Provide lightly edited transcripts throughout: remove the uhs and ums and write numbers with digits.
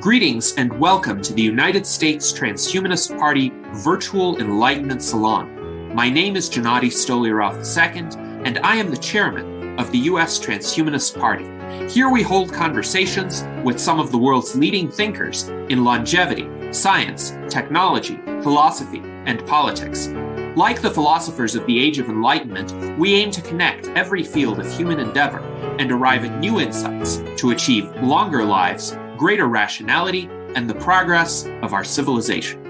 Greetings and welcome to the United States Transhumanist Party Virtual Enlightenment Salon. My name is Gennady Stolyarov II, and I am the chairman of the U.S. Transhumanist Party. Here we hold conversations with some of the world's leading thinkers in longevity, science, technology, philosophy, and politics. Like the philosophers of the Age of Enlightenment, we aim to connect every field of human endeavor and arrive at new insights to achieve longer lives, greater rationality, and the progress of our civilization.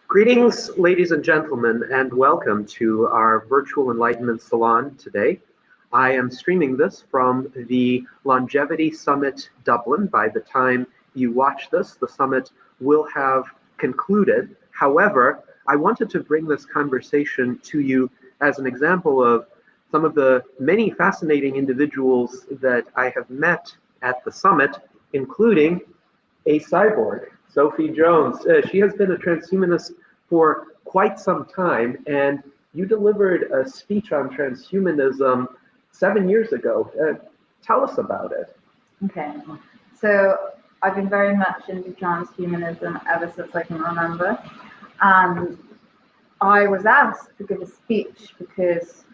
Greetings, ladies and gentlemen, and welcome to our Virtual Enlightenment Salon today. I am streaming this from the Longevity Summit Dublin. By the time you watch this, the summit will have concluded. However, I wanted to bring this conversation to you as an example of some of the many fascinating individuals that I have met at the summit, including a cyborg, Sophie Jones. She has been a transhumanist for quite some time, and you delivered a speech on transhumanism 7 years ago. Tell us about it. Okay, so I've been very much into transhumanism ever since I can remember. And I was asked to give a speech because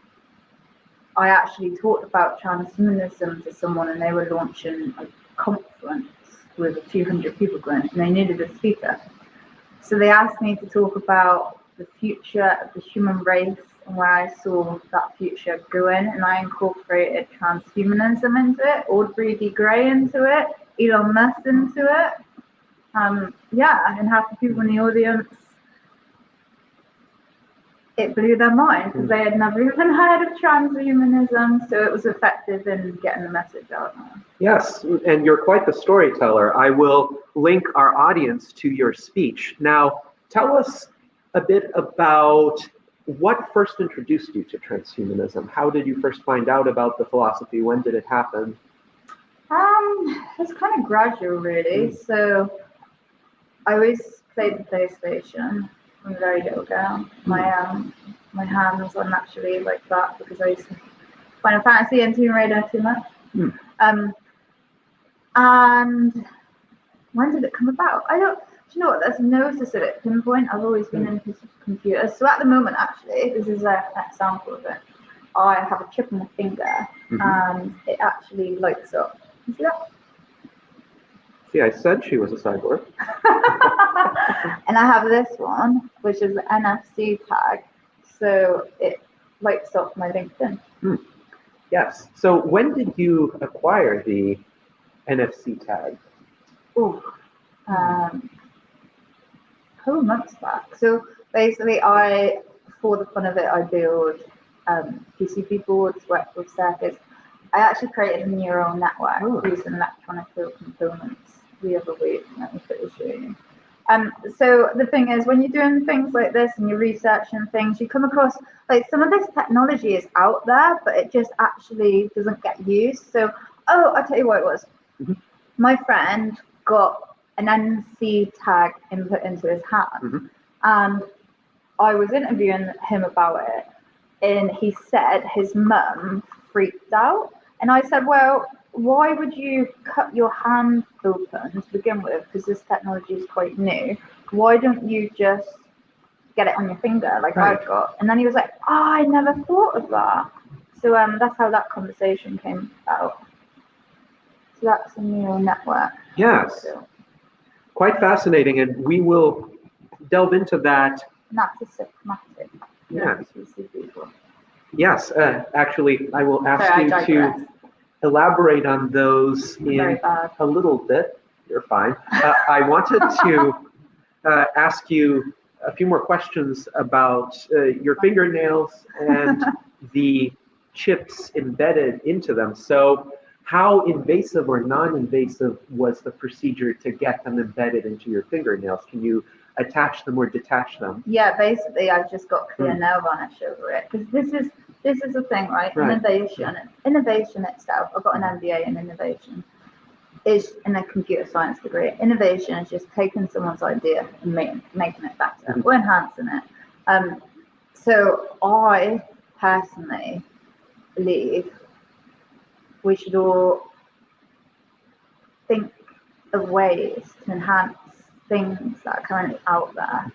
I actually talked about transhumanism to someone, and they were launching a conference with a few hundred people going, and they needed a speaker. So they asked me to talk about the future of the human race and where I saw that future going, and I incorporated transhumanism into it, Audrey D. Gray into it, Elon Musk into it. And half the people in the audience, it blew their mind because they had never even heard of transhumanism, so it was effective in getting the message out. Yes, and you're quite the storyteller. I will link our audience to your speech. Now, tell us a bit about what first introduced you to transhumanism. How did you first find out about the philosophy? When did it happen? It's kind of gradual, really. So I always played the PlayStation. I'm a very little girl. My hands are naturally like that because I used to Final Fantasy and Tomb Raider too much. And when did it come about? Do you know what? There's no specific pinpoint. I've always been into computers. So at the moment, actually, this is an example of it. I have a chip on my finger, and it actually lights up. You see that? See, I said she was a cyborg. And I have this one, which is the NFC tag, so it lights up my LinkedIn. Yes. So when did you acquire the NFC tag? A couple months back. So basically, for the fun of it, I build PCB boards, work with circuits. I actually created a neural network using electronic field components the other week. Let me quickly show you. So the thing is, when you're doing things like this and you're researching things, you come across like some of this technology is out there, but it just actually doesn't get used. So, I'll tell you what it was. My friend got an NC tag input into his hand, and I was interviewing him about it, and he said his mum freaked out, and I said, well, why would you cut your hand open to begin with? Because this technology is quite new. Why don't you just get it on your finger like I've got? And then he was like, I never thought of that. So that's how that conversation came about. So that's a neural network. Yes. So, quite fascinating, and we will delve into that. and that's a systematic. Yes. Yes. Actually, I will ask you to elaborate on those in a little bit. You're fine. I wanted to ask you a few more questions about your fingernails and the chips embedded into them. So how invasive or non-invasive was the procedure to get them embedded into your fingernails? Can you attach them or detach them? Yeah, basically I've just got clear nail varnish over it, because this is the thing, right? Innovation itself, I've got an MBA in innovation, is in a computer science degree. Innovation is just taking someone's idea and making it better, or enhancing it. So I personally believe we should all think of ways to enhance things that are currently out there.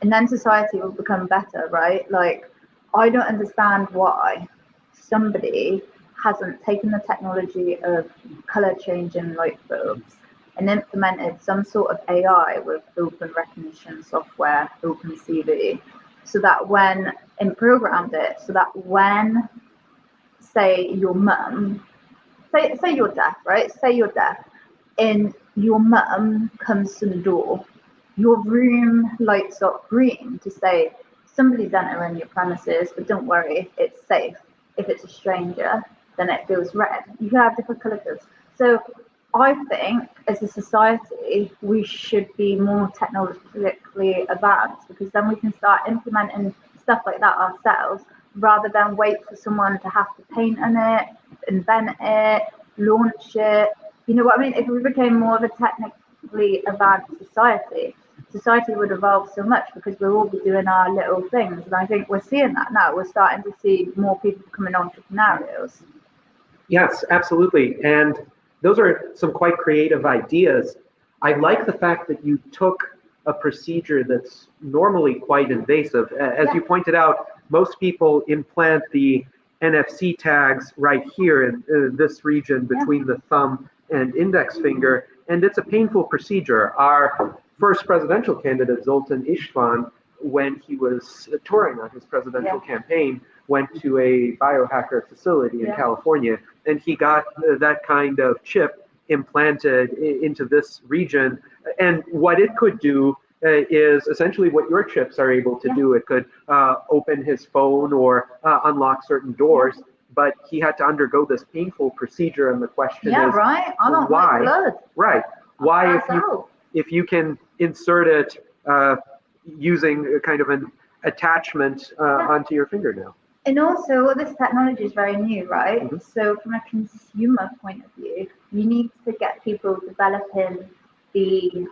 And then society will become better, right? Like, I don't understand why somebody hasn't taken the technology of color changing light bulbs and implemented some sort of AI with open recognition software, OpenCV, so that and programmed it so that when, say, your mum, say you're deaf, right? Say you're deaf, and your mum comes to the door, your room lights up green to say somebody's entering your premises, but don't worry, it's safe. If it's a stranger, then it goes red. You can have different color codes. So I think as a society, we should be more technologically advanced, because then we can start implementing stuff like that ourselves rather than wait for someone to have to paint on it, invent it, launch it. You know what I mean? If we became more of a technically advanced society would evolve so much, because we'll all be doing our little things. And I think we're seeing that now. We're starting to see more people becoming entrepreneurs. Yes, absolutely. And those are some quite creative ideas. I like the fact that you took a procedure that's normally quite invasive. As you pointed out, most people implant the NFC tags right here in this region between the thumb and index finger, and it's a painful procedure. Our first presidential candidate, Zoltan Istvan, when he was touring on his presidential campaign, went to a biohacker facility in California, and he got that kind of chip implanted into this region. And what it could do is essentially what your chips are able to do. It could open his phone or unlock certain doors, but he had to undergo this painful procedure. And the question is, I don't why? like blood. Right. Why, if you can insert it using kind of an attachment onto your fingernail? And also, this technology is very new, right? Mm-hmm. So from a consumer point of view, you need to get people developing the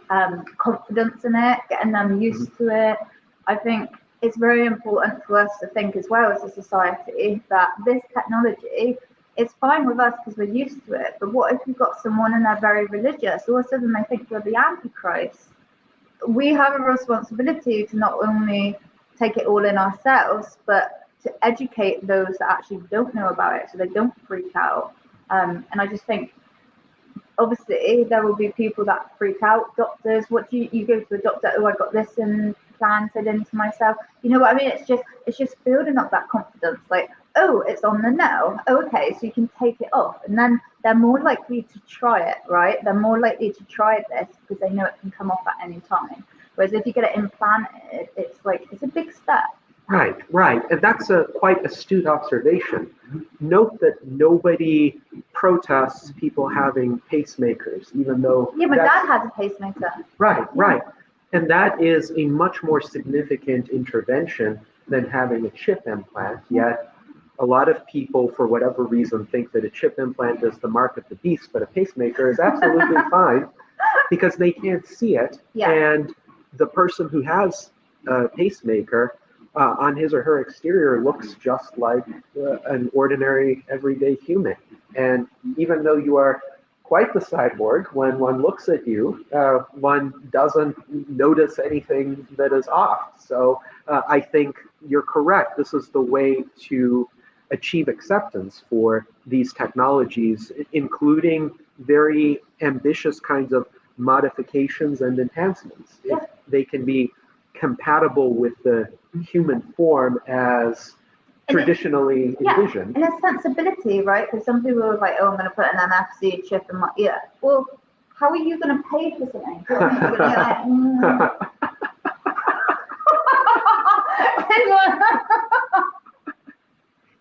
confidence in it, getting them used to it. I think it's very important for us to think as well as a society that this technology is fine with us because we're used to it. But what if you've got someone and they're very religious? All of a sudden they think you're the Antichrist. We have a responsibility to not only take it all in ourselves, but to educate those that actually don't know about it so they don't freak out. And I just think, obviously, there will be people that freak out. Doctors, what do you go to a doctor? Oh, I got this implanted into myself. You know what I mean? It's just building up that confidence. Like, oh, it's on the nail. Oh, okay, so you can take it off, and then they're more likely to try it, right? They're more likely to try this because they know it can come off at any time. Whereas if you get it implanted, it's a big step. Right. And that's a quite astute observation. Note that nobody protests people having pacemakers, even though... Yeah, my dad has a pacemaker. Right. And that is a much more significant intervention than having a chip implant. Yet a lot of people, for whatever reason, think that a chip implant is the mark of the beast, but a pacemaker is absolutely fine because they can't see it. Yeah. And the person who has a pacemaker on his or her exterior looks just like an ordinary everyday human. And even though you are quite the cyborg, when one looks at you, one doesn't notice anything that is off. So I think you're correct. This is the way to achieve acceptance for these technologies, including very ambitious kinds of modifications and enhancements. Yeah. If they can be compatible with the human form as traditionally envisioned. And a sensibility, right? Because some people are like, oh, I'm going to put an NFC chip in my ear. Well, how are you going to pay for something? Do you know what I mean? You're gonna like,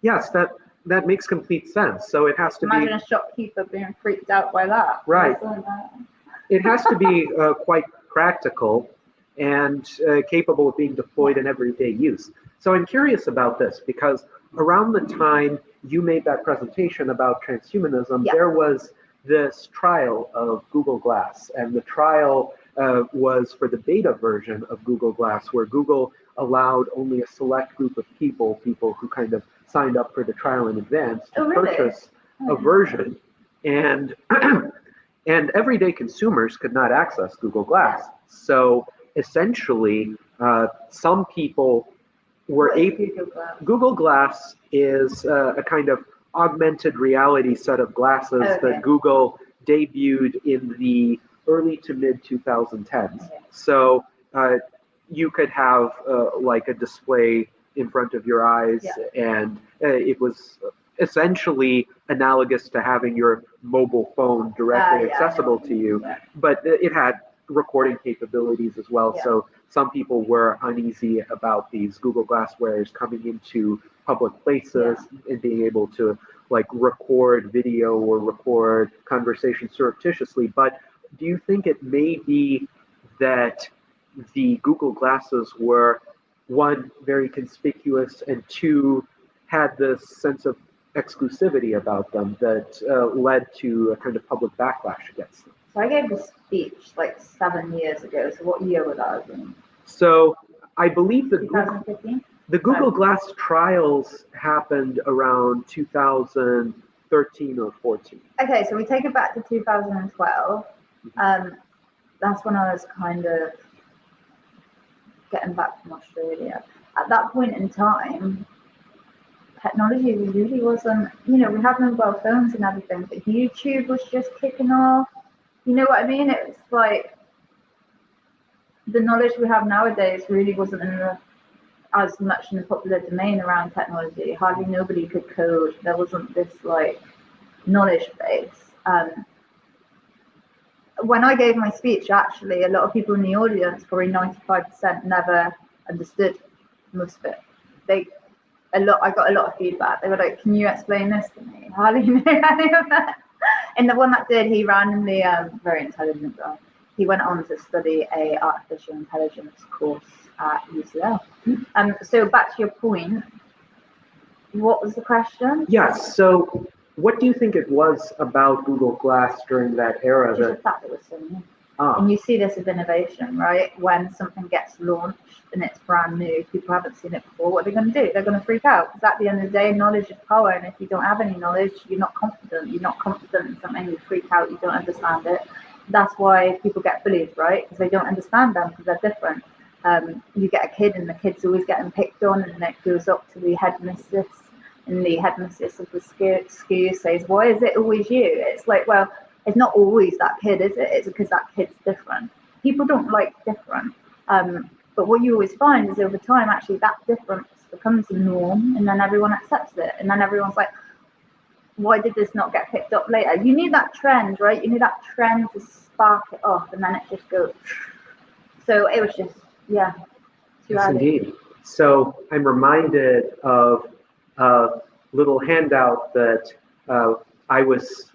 Yes, that makes complete sense. So it has to be... Imagine a shopkeeper being freaked out by that. Right. It has to be quite practical and capable of being deployed in everyday use. So I'm curious about this because around the time you made that presentation about transhumanism, there was this trial of Google Glass, and the trial was for the beta version of Google Glass, where Google allowed only a select group of people who kind of signed up for the trial in advance to purchase a version. And And everyday consumers could not access Google Glass. So essentially, some people were able. Google Glass is a kind of augmented reality set of glasses that Google debuted in the early to mid 2010s. So you could have like a display in front of your eyes, and it was essentially analogous to having your mobile phone directly accessible to you, but it had recording capabilities as well. So some people were uneasy about these Google Glass wearers coming into public places and being able to like record video or record conversation surreptitiously. But do you think it may be that the Google Glasses were, one, very conspicuous, and two, had this sense of exclusivity about them that led to a kind of public backlash against them? So I gave a speech like 7 years ago. So what year would that have been? So I believe the 2015? The Google Glass trials happened around 2013 or 14. Okay, so we take it back to 2012. That's when I was kind of getting back from Australia. At that point in time, technology really wasn't, we had mobile phones and everything, but YouTube was just kicking off. You know what I mean? It's like the knowledge we have nowadays really wasn't as much in the popular domain around technology. Hardly nobody could code. There wasn't this like knowledge base. When I gave my speech, actually, a lot of people in the audience, probably 95%, never understood most of it. I got a lot of feedback. They were like, "Can you explain this to me?" Hardly knew any of that. And the one that did, he randomly, very intelligent guy, he went on to study a artificial intelligence course at UCL. So back to your point, what was the question? Yes. So what do you think it was about Google Glass during that era? Just the fact that it was so new. And you see this as innovation, right? When something gets launched and it's brand new, people haven't seen it before, what are they going to do? They're going to freak out. Because at the end of the day, knowledge is power. And if you don't have any knowledge, you're not confident. You're not confident in something, you freak out, you don't understand it. That's why people get bullied, right? Because they don't understand them, because they're different. You get a kid and the kid's always getting picked on, and it goes up to the headmistress, and the headmistress of the school says, "Why is it always you?" It's like, well, it's not always that kid, is it? It's because that kid's different. People don't like different. But what you always find is over time, actually, that difference becomes the norm, and then everyone accepts it. And then everyone's like, why did this not get picked up later? You need that trend, right? You need that trend to spark it off, and then it just goes. So it was just, too yes, early. Indeed. So I'm reminded of a little handout that I was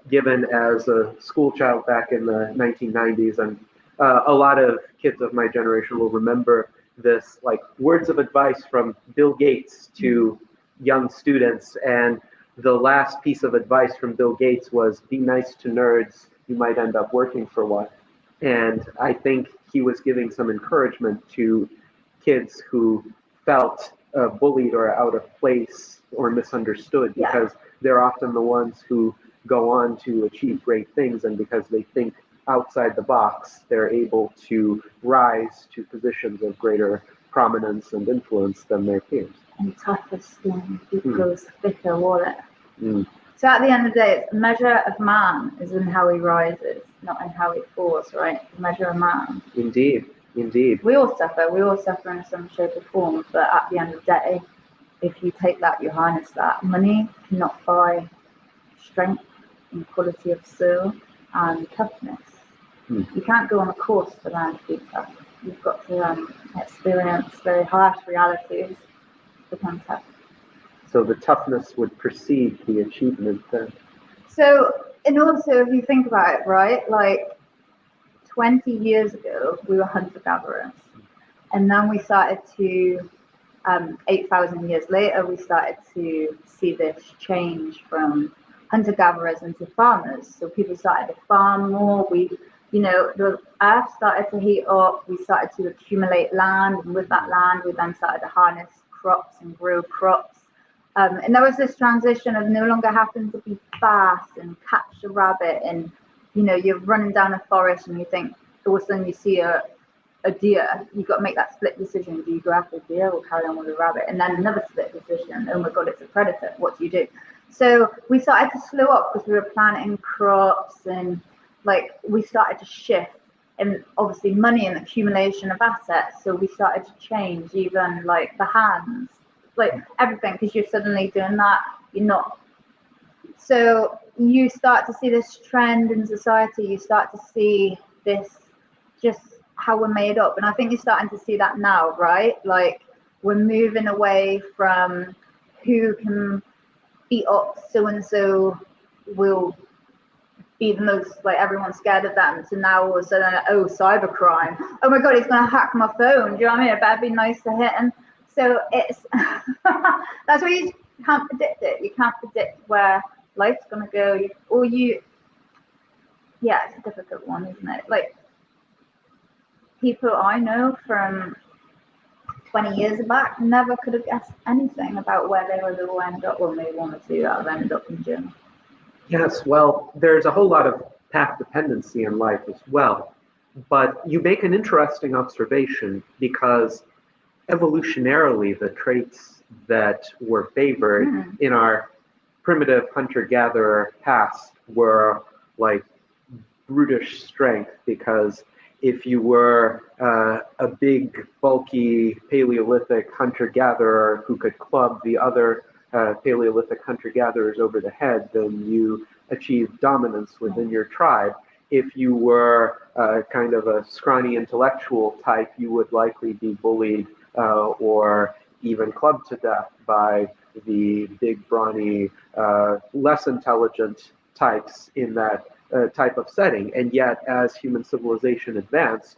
given as a school child back in the 1990s, and a lot of kids of my generation will remember this, like words of advice from Bill Gates to young students. And the last piece of advice from Bill Gates was, "Be nice to nerds, you might end up working for one." And I think he was giving some encouragement to kids who felt bullied or out of place or misunderstood, because they're often the ones who go on to achieve great things, and because they think outside the box, they're able to rise to positions of greater prominence and influence than their peers. And tougher skin equals thicker wallet. So at the end of the day, the measure of man is in how he rises, not in how he falls, right? The measure of man. Indeed. We all suffer in some shape or form, but at the end of the day, if you take that, you harness that. Money cannot buy strength and quality of soul and toughness. You can't go on a course to learn to be tough. You've got to experience very harsh realities to become tough. So the toughness would precede the achievement then. So, and also if you think about it, right, like 20 years ago, we were hunter-gatherers. And then we started to, 8,000 years later, we started to see this change from hunter-gatherers into farmers. So people started to farm more. The earth started to heat up. We started to accumulate land. And with that land, we then started to harness crops and grow crops. And there was this transition of no longer having to be fast and catch a rabbit and you know, you're running down a forest and you think, all of a sudden you see a deer, you've got to make that split decision. Do you go after the deer or carry on with the rabbit? And then another split decision. Oh my God, it's a predator. What do you do? So we started to slow up because we were planting crops and like we started to shift, and obviously money and accumulation of assets. So we started to change even like the hands, like everything, because you're suddenly doing that. You're not. So you start to see this trend in society. You start to see this just how we're made up. And I think you're starting to see that now, right? Like we're moving away from who can beat up so-and-so will be the most, like everyone's scared of them, to now all of a sudden, oh, cybercrime. Oh my God, he's going to hack my phone. Do you know what I mean? It better be nice to hit him. So it's, that's why you can't predict it. You can't predict where life's going to go. Yeah, it's a difficult one, isn't it? Like, people I know from 20 years back never could have guessed anything about where they would all end up when they wanted to have ended up in jail. Yes, well, there's a whole lot of path dependency in life as well. But you make an interesting observation because evolutionarily, the traits that were favored in our primitive hunter-gatherer past were like brutish strength, because if you were a big, bulky Paleolithic hunter-gatherer who could club the other Paleolithic hunter-gatherers over the head, then you achieved dominance within your tribe. If you were kind of a scrawny intellectual type, you would likely be bullied or even clubbed to death by the big, brawny, less intelligent types in that type of setting. And yet, as human civilization advanced,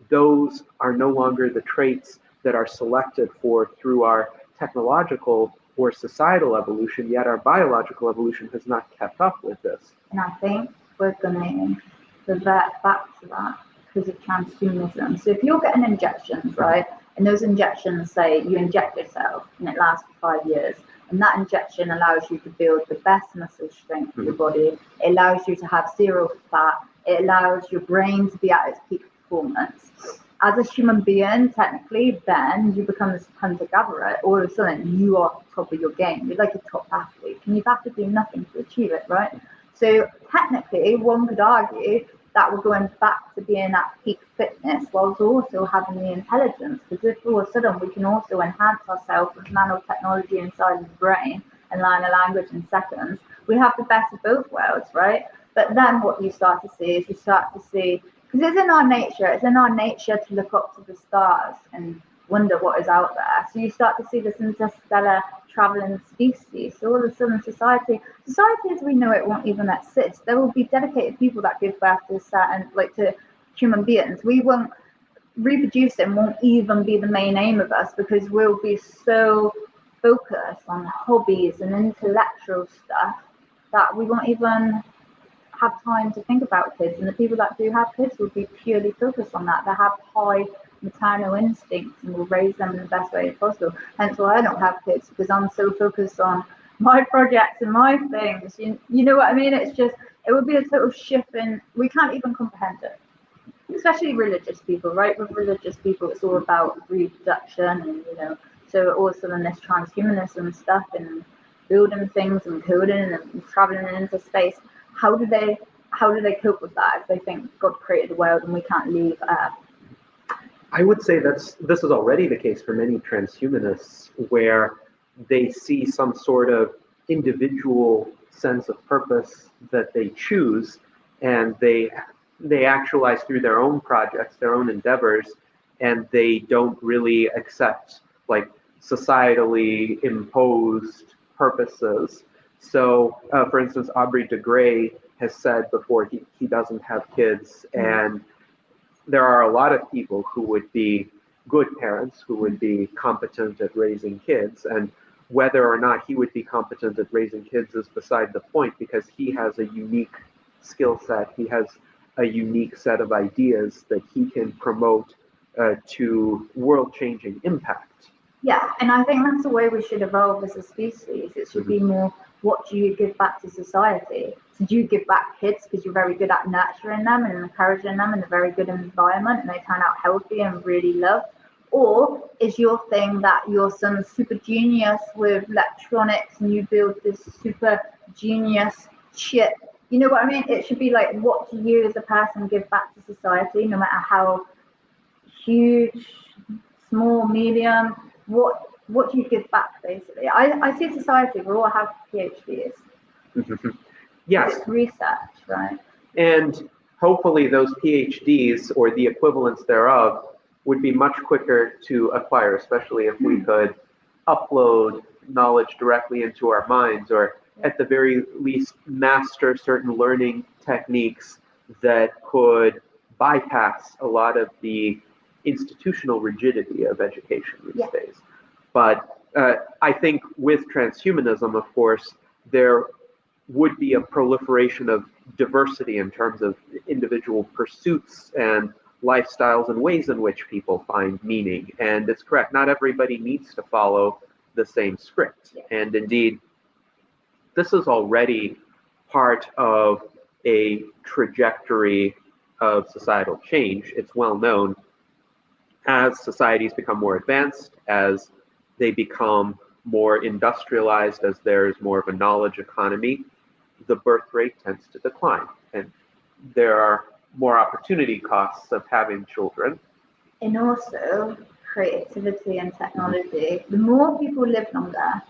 those are no longer the traits that are selected for through our technological or societal evolution, yet our biological evolution has not kept up with this. And I think we're going to revert back to that because of transhumanism. So if you're getting injections, right, and those injections say you inject yourself and it lasts for 5 years, and that injection allows you to build the best muscle strength of your body, it allows you to have zero fat, it allows your brain to be at its peak performance. As a human being, technically, then you become this hunter-gatherer. All of a sudden, you are top of your game. You're like a top athlete, and you have to do nothing to achieve it, right? So technically, one could argue that we're going back to being at peak fitness whilst also having the intelligence. Because if all of a sudden we can also enhance ourselves with nanotechnology inside the brain and learn a language in seconds, we have the best of both worlds, right? But then what you start to see is because it's in our nature to look up to the stars and wonder what is out there. So you start to see this interstellar traveling species. So all of a sudden society as we know it won't even exist. There will be dedicated people that give birth to to human beings. We won't reproduce and won't even be the main aim of us because we'll be so focused on hobbies and intellectual stuff that we won't even have time to think about kids. And the people that do have kids will be purely focused on that. They have high maternal instincts and will raise them in the best way possible. Hence why I don't have kids, because I'm so focused on my projects and my things. You know what I mean? It's just, it would be a total shift and we can't even comprehend it. Especially religious people, right? With religious people, it's all about reproduction and, so all of a sudden this transhumanism stuff and building things and coding and traveling into space. How do they cope with that if they think God created the world and we can't leave Earth? I would say this is already the case for many transhumanists, where they see some sort of individual sense of purpose that they choose, and they actualize through their own projects, their own endeavors, and they don't really accept like societally imposed purposes. So, for instance, Aubrey de Grey has said before he doesn't have kids, and there are a lot of people who would be good parents, who would be competent at raising kids, and whether or not he would be competent at raising kids is beside the point, because he has a unique skill set, he has a unique set of ideas that he can promote to world-changing impact. Yeah, and I think that's the way we should evolve as a species. It should be more what do you give back to society? So do you give back kids because you're very good at nurturing them and encouraging them in a very good environment and they turn out healthy and really loved? Or is your thing that you're some super genius with electronics and you build this super genius chip? You know what I mean? It should be like, what do you as a person give back to society, no matter how huge, small, medium, what do you give back, basically? I see society, we all have PhDs. Yes. It's research, right? And hopefully those PhDs or the equivalents thereof would be much quicker to acquire, especially if we could upload knowledge directly into our minds, or at the very least master certain learning techniques that could bypass a lot of the institutional rigidity of education these days. But I think with transhumanism, of course, there would be a proliferation of diversity in terms of individual pursuits and lifestyles and ways in which people find meaning. And it's correct, not everybody needs to follow the same script. And indeed, this is already part of a trajectory of societal change. It's well known. As societies become more advanced, as they become more industrialized, as there's more of a knowledge economy, the birth rate tends to decline. And there are more opportunity costs of having children. And also creativity and technology. The more people live longer,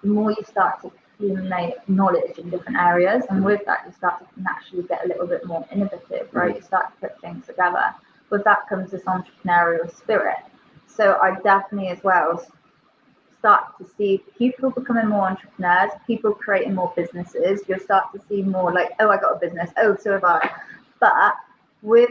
the more you start to accumulate knowledge in different areas. And with that, you start to naturally get a little bit more innovative, right? You start to put things together. With that comes this entrepreneurial spirit. So I definitely as well start to see people becoming more entrepreneurs, people creating more businesses. You'll start to see more like, oh, I got a business. Oh, so have I. But with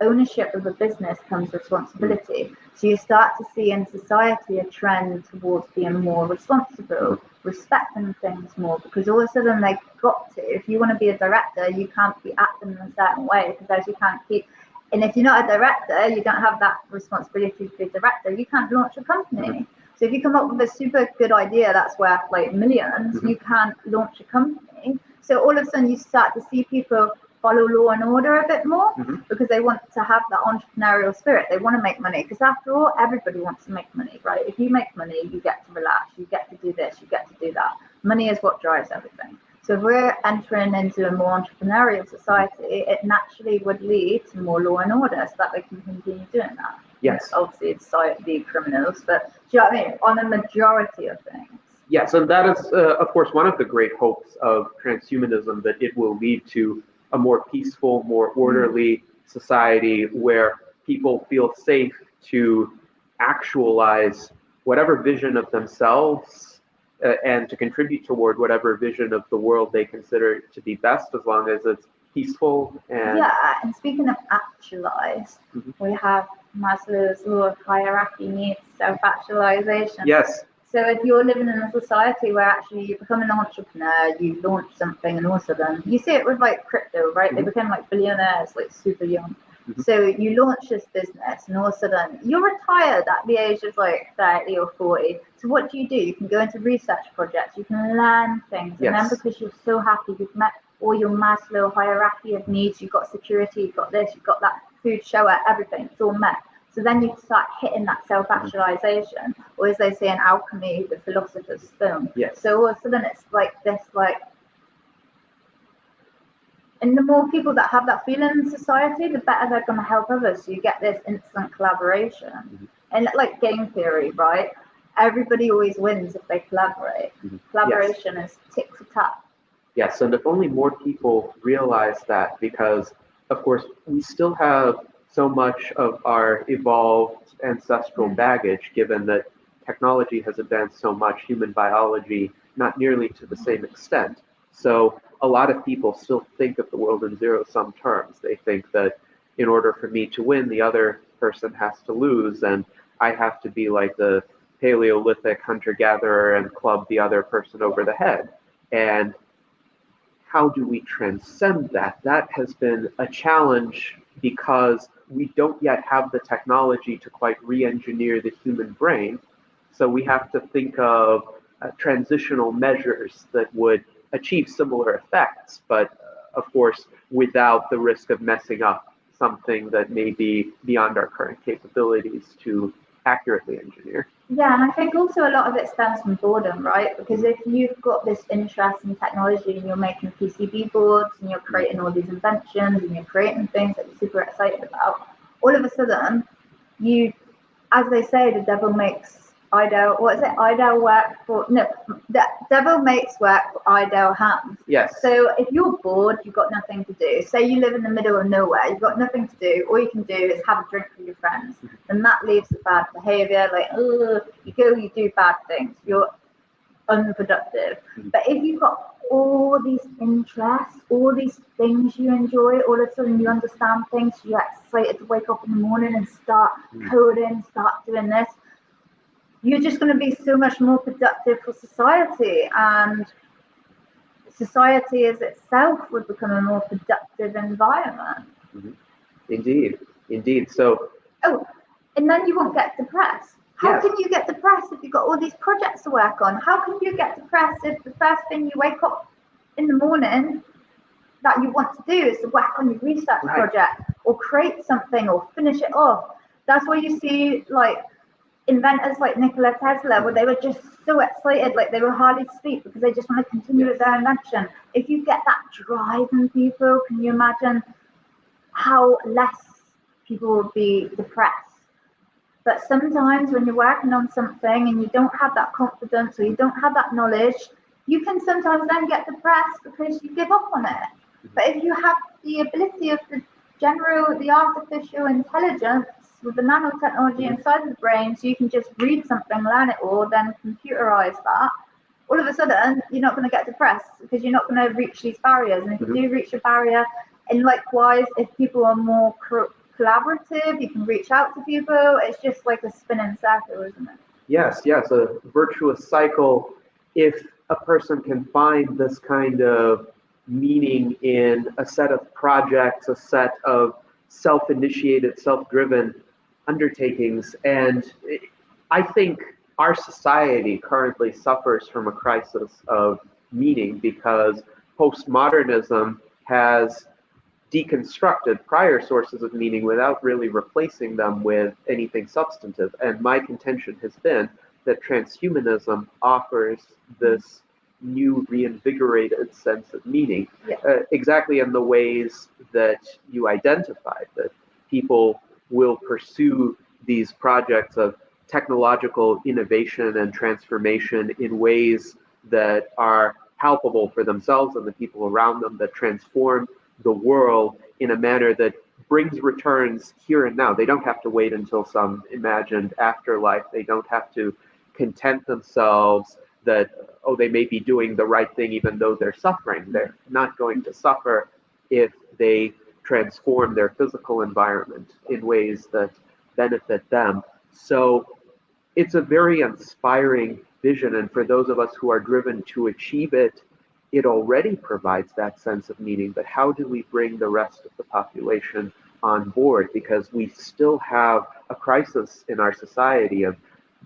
ownership of a business comes responsibility. So you start to see in society a trend towards being more responsible, respecting things more, because all of a sudden they've got to. If you want to be a director, you can't be acting in a certain way because you can't keep. And if you're not a director, you don't have that responsibility to be a director, you can't launch a company. So if you come up with a super good idea that's worth like millions, you can't launch a company. So all of a sudden you start to see people follow law and order a bit more because they want to have that entrepreneurial spirit. They want to make money because after all, everybody wants to make money, right? If you make money, you get to relax, you get to do this, you get to do that. Money is what drives everything. So if we're entering into a more entrepreneurial society, it naturally would lead to more law and order so that they can continue doing that. Yes. Obviously, it's society criminals, but do you know what I mean? On a majority of things. Yes, and that is, of course, one of the great hopes of transhumanism, that it will lead to a more peaceful, more orderly society where people feel safe to actualize whatever vision of themselves and to contribute toward whatever vision of the world they consider to be best, as long as it's peaceful. And and speaking of actualize, we have Maslow's law of hierarchy needs, self-actualization. Yes. So if you're living in a society where actually you become an entrepreneur, you launch something, and all of a sudden you see it with like crypto, right? They become like billionaires, like super young. So you launch this business, and all of a sudden you're retired at the age of like 30 or 40. So what do? You can go into research projects, you can learn things, and then because you're so happy, you've met all your Maslow hierarchy of needs, you've got security, you've got this, you've got that, food, shower, everything, it's all met. So then you start hitting that self-actualization, or as they say in alchemy, the philosopher's stone. So all of a sudden it's like this, like, and the more people that have that feeling in society, the better they're going to help others. So you get this instant collaboration. And like game theory, right? Everybody always wins if they collaborate. Collaboration is tick to tap. Yes, and if only more people realize that, because, of course, we still have so much of our evolved ancestral baggage, given that technology has advanced so much, human biology not nearly to the same extent. So a lot of people still think of the world in zero-sum terms. They think that in order for me to win, the other person has to lose, and I have to be like the Paleolithic hunter-gatherer and club the other person over the head. And how do we transcend that? That has been a challenge because we don't yet have the technology to quite re-engineer the human brain. So we have to think of transitional measures that would achieve similar effects, but of course, without the risk of messing up something that may be beyond our current capabilities to accurately engineer. Yeah, and I think also a lot of it stems from boredom, right? Because if you've got this interest in technology and you're making PCB boards and you're creating all these inventions and you're creating things that you're super excited about, all of a sudden, you, as they say, the devil makes idle, what is it? Idle work for, no, the devil makes work for idle hands. Yes. So if you're bored, you've got nothing to do. Say you live in the middle of nowhere, you've got nothing to do. All you can do is have a drink with your friends. And that leads to bad behavior. Like, you go, you do bad things. You're unproductive. But if you've got all these interests, all these things you enjoy, all of a sudden you understand things, you're excited to wake up in the morning and start coding, start doing this, you're just going to be so much more productive for society, and society as itself would become a more productive environment. Indeed. So. Oh, and then you won't get depressed. How can you get depressed if you've got all these projects to work on? How can you get depressed if the first thing you wake up in the morning that you want to do is to work on your research project or create something or finish it off? That's why you see like inventors like Nikola Tesla, where they were just so excited, like they were hardly asleep because they just want to continue with their invention. If you get that drive in people, can you imagine how less people will be depressed? But sometimes when you're working on something and you don't have that confidence or you don't have that knowledge, you can sometimes then get depressed because you give up on it. But if you have the ability of the artificial intelligence with the nanotechnology inside the brain, so you can just read something, learn it all, then computerize that, all of a sudden you're not going to get depressed because you're not going to reach these barriers. And if you do reach a barrier, and likewise, if people are more collaborative, you can reach out to people. It's just like a spinning circle, isn't it? Yes, a virtuous cycle. If a person can find this kind of meaning in a set of projects, a set of self-initiated, self-driven undertakings. And I think our society currently suffers from a crisis of meaning because postmodernism has deconstructed prior sources of meaning without really replacing them with anything substantive. And my contention has been that transhumanism offers this new reinvigorated sense of meaning, exactly in the ways that you identified, that people will pursue these projects of technological innovation and transformation in ways that are palpable for themselves and the people around them, that transform the world in a manner that brings returns here and now. They don't have to wait until some imagined afterlife. They don't have to content themselves that, they may be doing the right thing even though they're suffering. They're not going to suffer if they transform their physical environment in ways that benefit them. So it's a very inspiring vision, and for those of us who are driven to achieve it, it already provides that sense of meaning. But how do we bring the rest of the population on board? Because we still have a crisis in our society of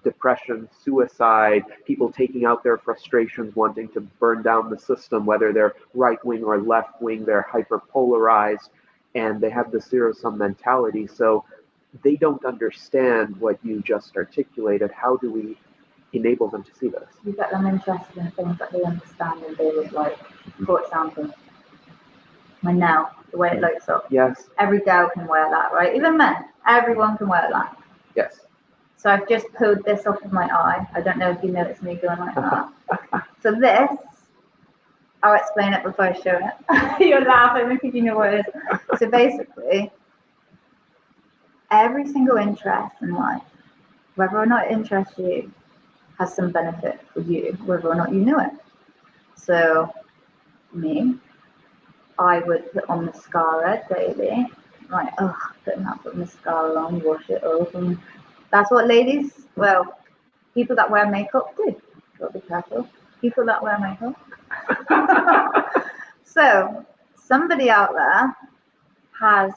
depression, suicide, people taking out their frustrations, wanting to burn down the system, whether they're right-wing or left-wing, they're hyper-polarized, and they have this zero-sum mentality. So they don't understand what you just articulated. How do we enable them to see this? You get them interested in things that they understand and they would like. For example, my nail, the way it lights up. Yes. Every girl can wear that, right? Even men, everyone can wear that. Yes. So I've just pulled this off of my eye. I don't know if you noticed me going like that. So this, I'll explain it before I show it. You're laughing because you know what it is. So basically, every single interest in life, whether or not it interests you, has some benefit for you, whether or not you know it. So me, I would put on mascara daily. Like, putting that mascara on, wash it off, and that's what ladies, well, people that wear makeup do. Gotta be careful. People that wear makeup. So somebody out there has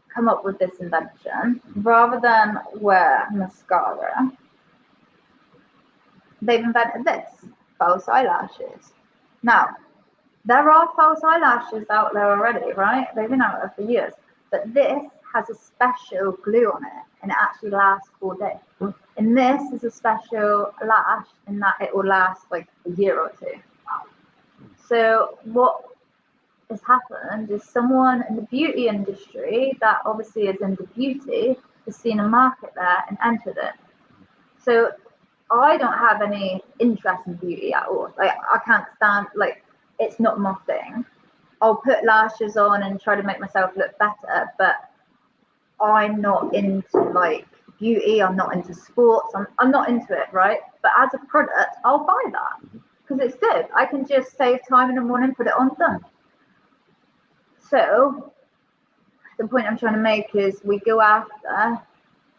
come up with this invention. Rather than wear mascara, they've invented this. false eyelashes. Now, there are false eyelashes out there already, right? They've been out there for years. But this has a special glue on it, and it actually lasts 4 days. And this is a special lash in that it will last like a year or two. So what has happened is someone in the beauty industry that obviously is into beauty has seen a market there and entered it. So I don't have any interest in beauty at all. Like, I can't stand, like, it's not my thing. I'll put lashes on and try to make myself look better, but I'm not into like beauty. I'm not into sports. I'm not into it, right? But as a product, I'll buy that because it's good. I can just save time in the morning, put it on, done. So the point I'm trying to make is we go after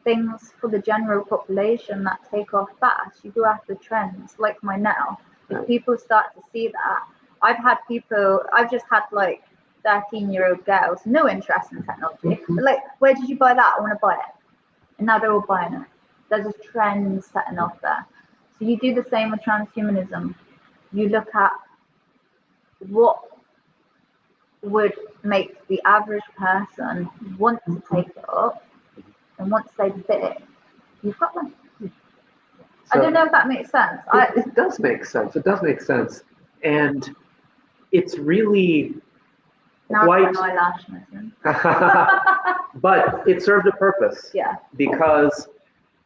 things for the general population that take off fast. You go after trends like my nail. If people start to see that, I've just had like 13-year-old girls, no interest in technology. But like, where did you buy that? I want to buy it. And now they're all buying it. There's a trend setting off there. So you do the same with transhumanism. You look at what would make the average person want to take it up, and once they fit it, you've got them. So, I don't know if that makes sense. It does make sense. It does make sense. And it's really now quite... eyelash But it served a purpose. Yeah. Because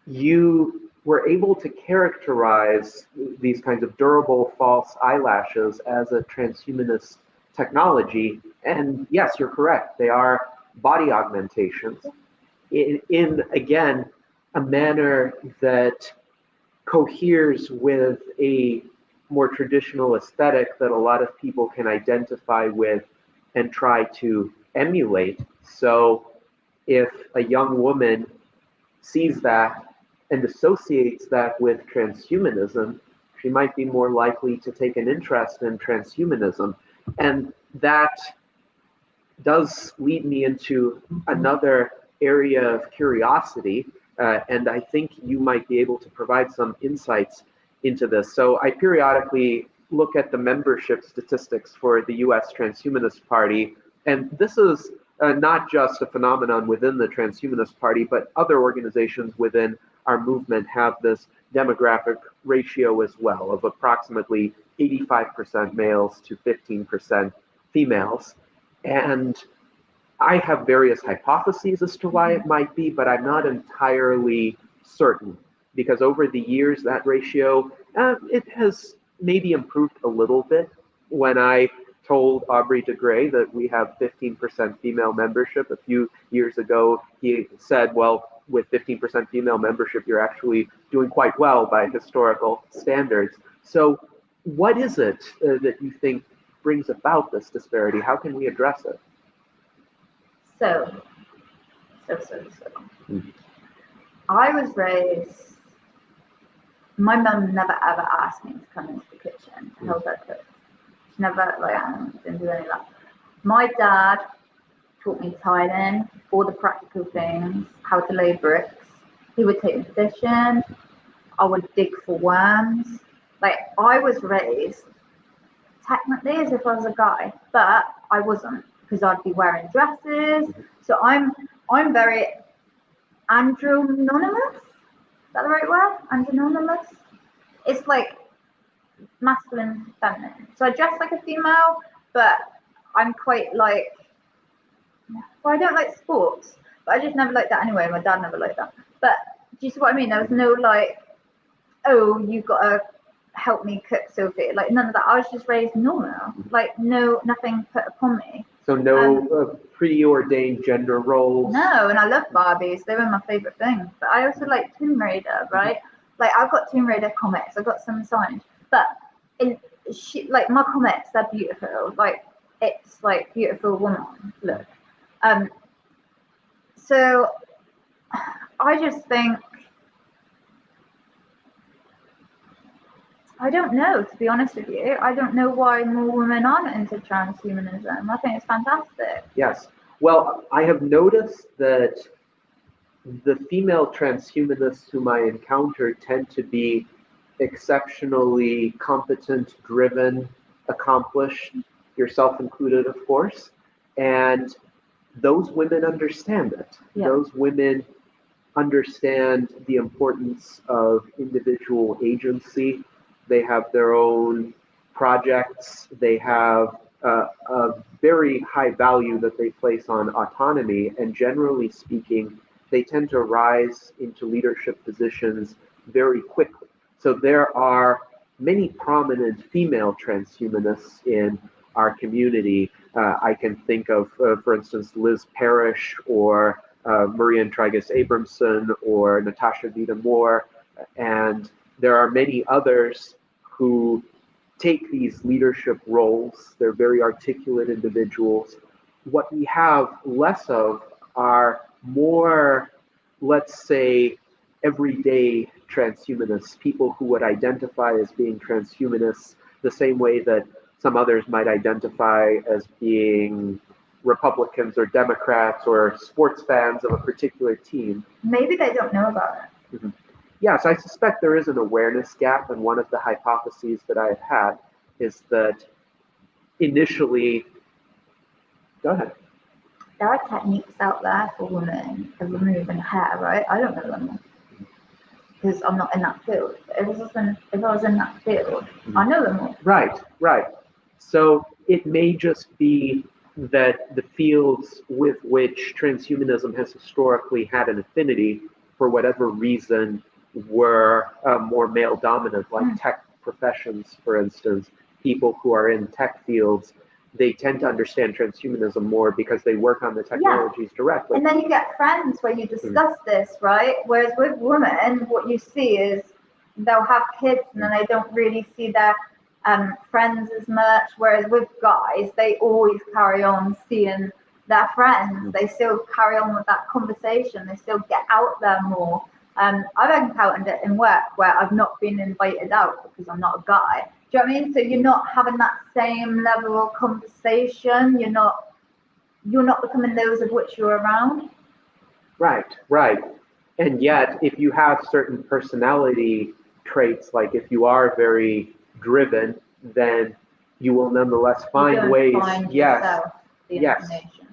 you were able to characterize these kinds of durable false eyelashes as a transhumanist technology. And yes, you're correct. They are body augmentations in again, a manner that coheres with a more traditional aesthetic that a lot of people can identify with and try to emulate. So if a young woman sees that and associates that with transhumanism, she might be more likely to take an interest in transhumanism. And that does lead me into another area of curiosity, and I think you might be able to provide some insights into this. So I periodically look at the membership statistics for the US Transhumanist Party, and this is not just a phenomenon within the Transhumanist Party, but other organizations within our movement have this demographic ratio as well of approximately 85% males to 15% females. And I have various hypotheses as to why it might be, but I'm not entirely certain, because over the years that ratio, it has maybe improved a little bit. When I told Aubrey de Grey that we have 15% female membership a few years ago, he said, well, with 15% female membership, you're actually doing quite well by historical standards. So what is it that you think brings about this disparity? How can we address it? So. I was raised, my mum never ever asked me to come into the kitchen to help her cook. She never, didn't do any of that. My dad taught me tiling, all the practical things, how to lay bricks. He would take me fishing. I would dig for worms. Like, I was raised technically as if I was a guy, but I wasn't, because I'd be wearing dresses. So I'm very andronymous. Is that the right word? Andronymous? It's like masculine, feminine. So I dress like a female, but I'm quite like, well, I don't like sports, but I just never liked that anyway. My dad never liked that. But do you see what I mean? There was no like, oh, you've got to help me cook, Sophie. Like, none of that. I was just raised normal. Like, nothing put upon me. So no preordained gender roles? No, and I love Barbies. They were my favorite thing. But I also like Tomb Raider, right? Like, I've got Tomb Raider comics. I've got some signed. But like, my comics, they're beautiful. Like, it's like beautiful woman look. So I just think, I don't know, to be honest with you. I don't know why more women aren't into transhumanism. I think it's fantastic. Yes. Well, I have noticed that the female transhumanists whom I encounter tend to be exceptionally competent, driven, accomplished, yourself included, of course. And those women understand it. Yeah. Those women understand the importance of individual agency. They have their own projects. They have a very high value that they place on autonomy. And generally speaking, they tend to rise into leadership positions very quickly. So there are many prominent female transhumanists in our community. I can think of, for instance, Liz Parrish or Maria Intrigus Abramson or Natasha Vida Moore, and there are many others who take these leadership roles. They're very articulate individuals. What we have less of are more, let's say, everyday transhumanists, people who would identify as being transhumanists the same way that some others might identify as being Republicans or Democrats or sports fans of a particular team. Maybe they don't know about it. Mm-hmm. Yes, I suspect there is an awareness gap, and one of the hypotheses that I've had is that initially, go ahead. There are techniques out there for women of removing hair, right? I don't know them because I'm not in that field. If I was in that field, I know them all. Right. So it may just be that the fields with which transhumanism has historically had an affinity, for whatever reason, were more male dominant, like tech professions, for instance. People who are in tech fields, they tend to understand transhumanism more because they work on the technologies directly. And then you get friends where you discuss this, right? Whereas with women, what you see is they'll have kids and then they don't really see their friends as much. Whereas with guys, they always carry on seeing their friends. They still carry on with that conversation. They still get out there more. I've encountered it in work where I've not been invited out because I'm not a guy. Do you know what I mean? So you're not having that same level of conversation. You're not becoming those of which you're around. Right. And yet, if you have certain personality traits, like if you are very driven, then you will nonetheless find ways. Yourself the information.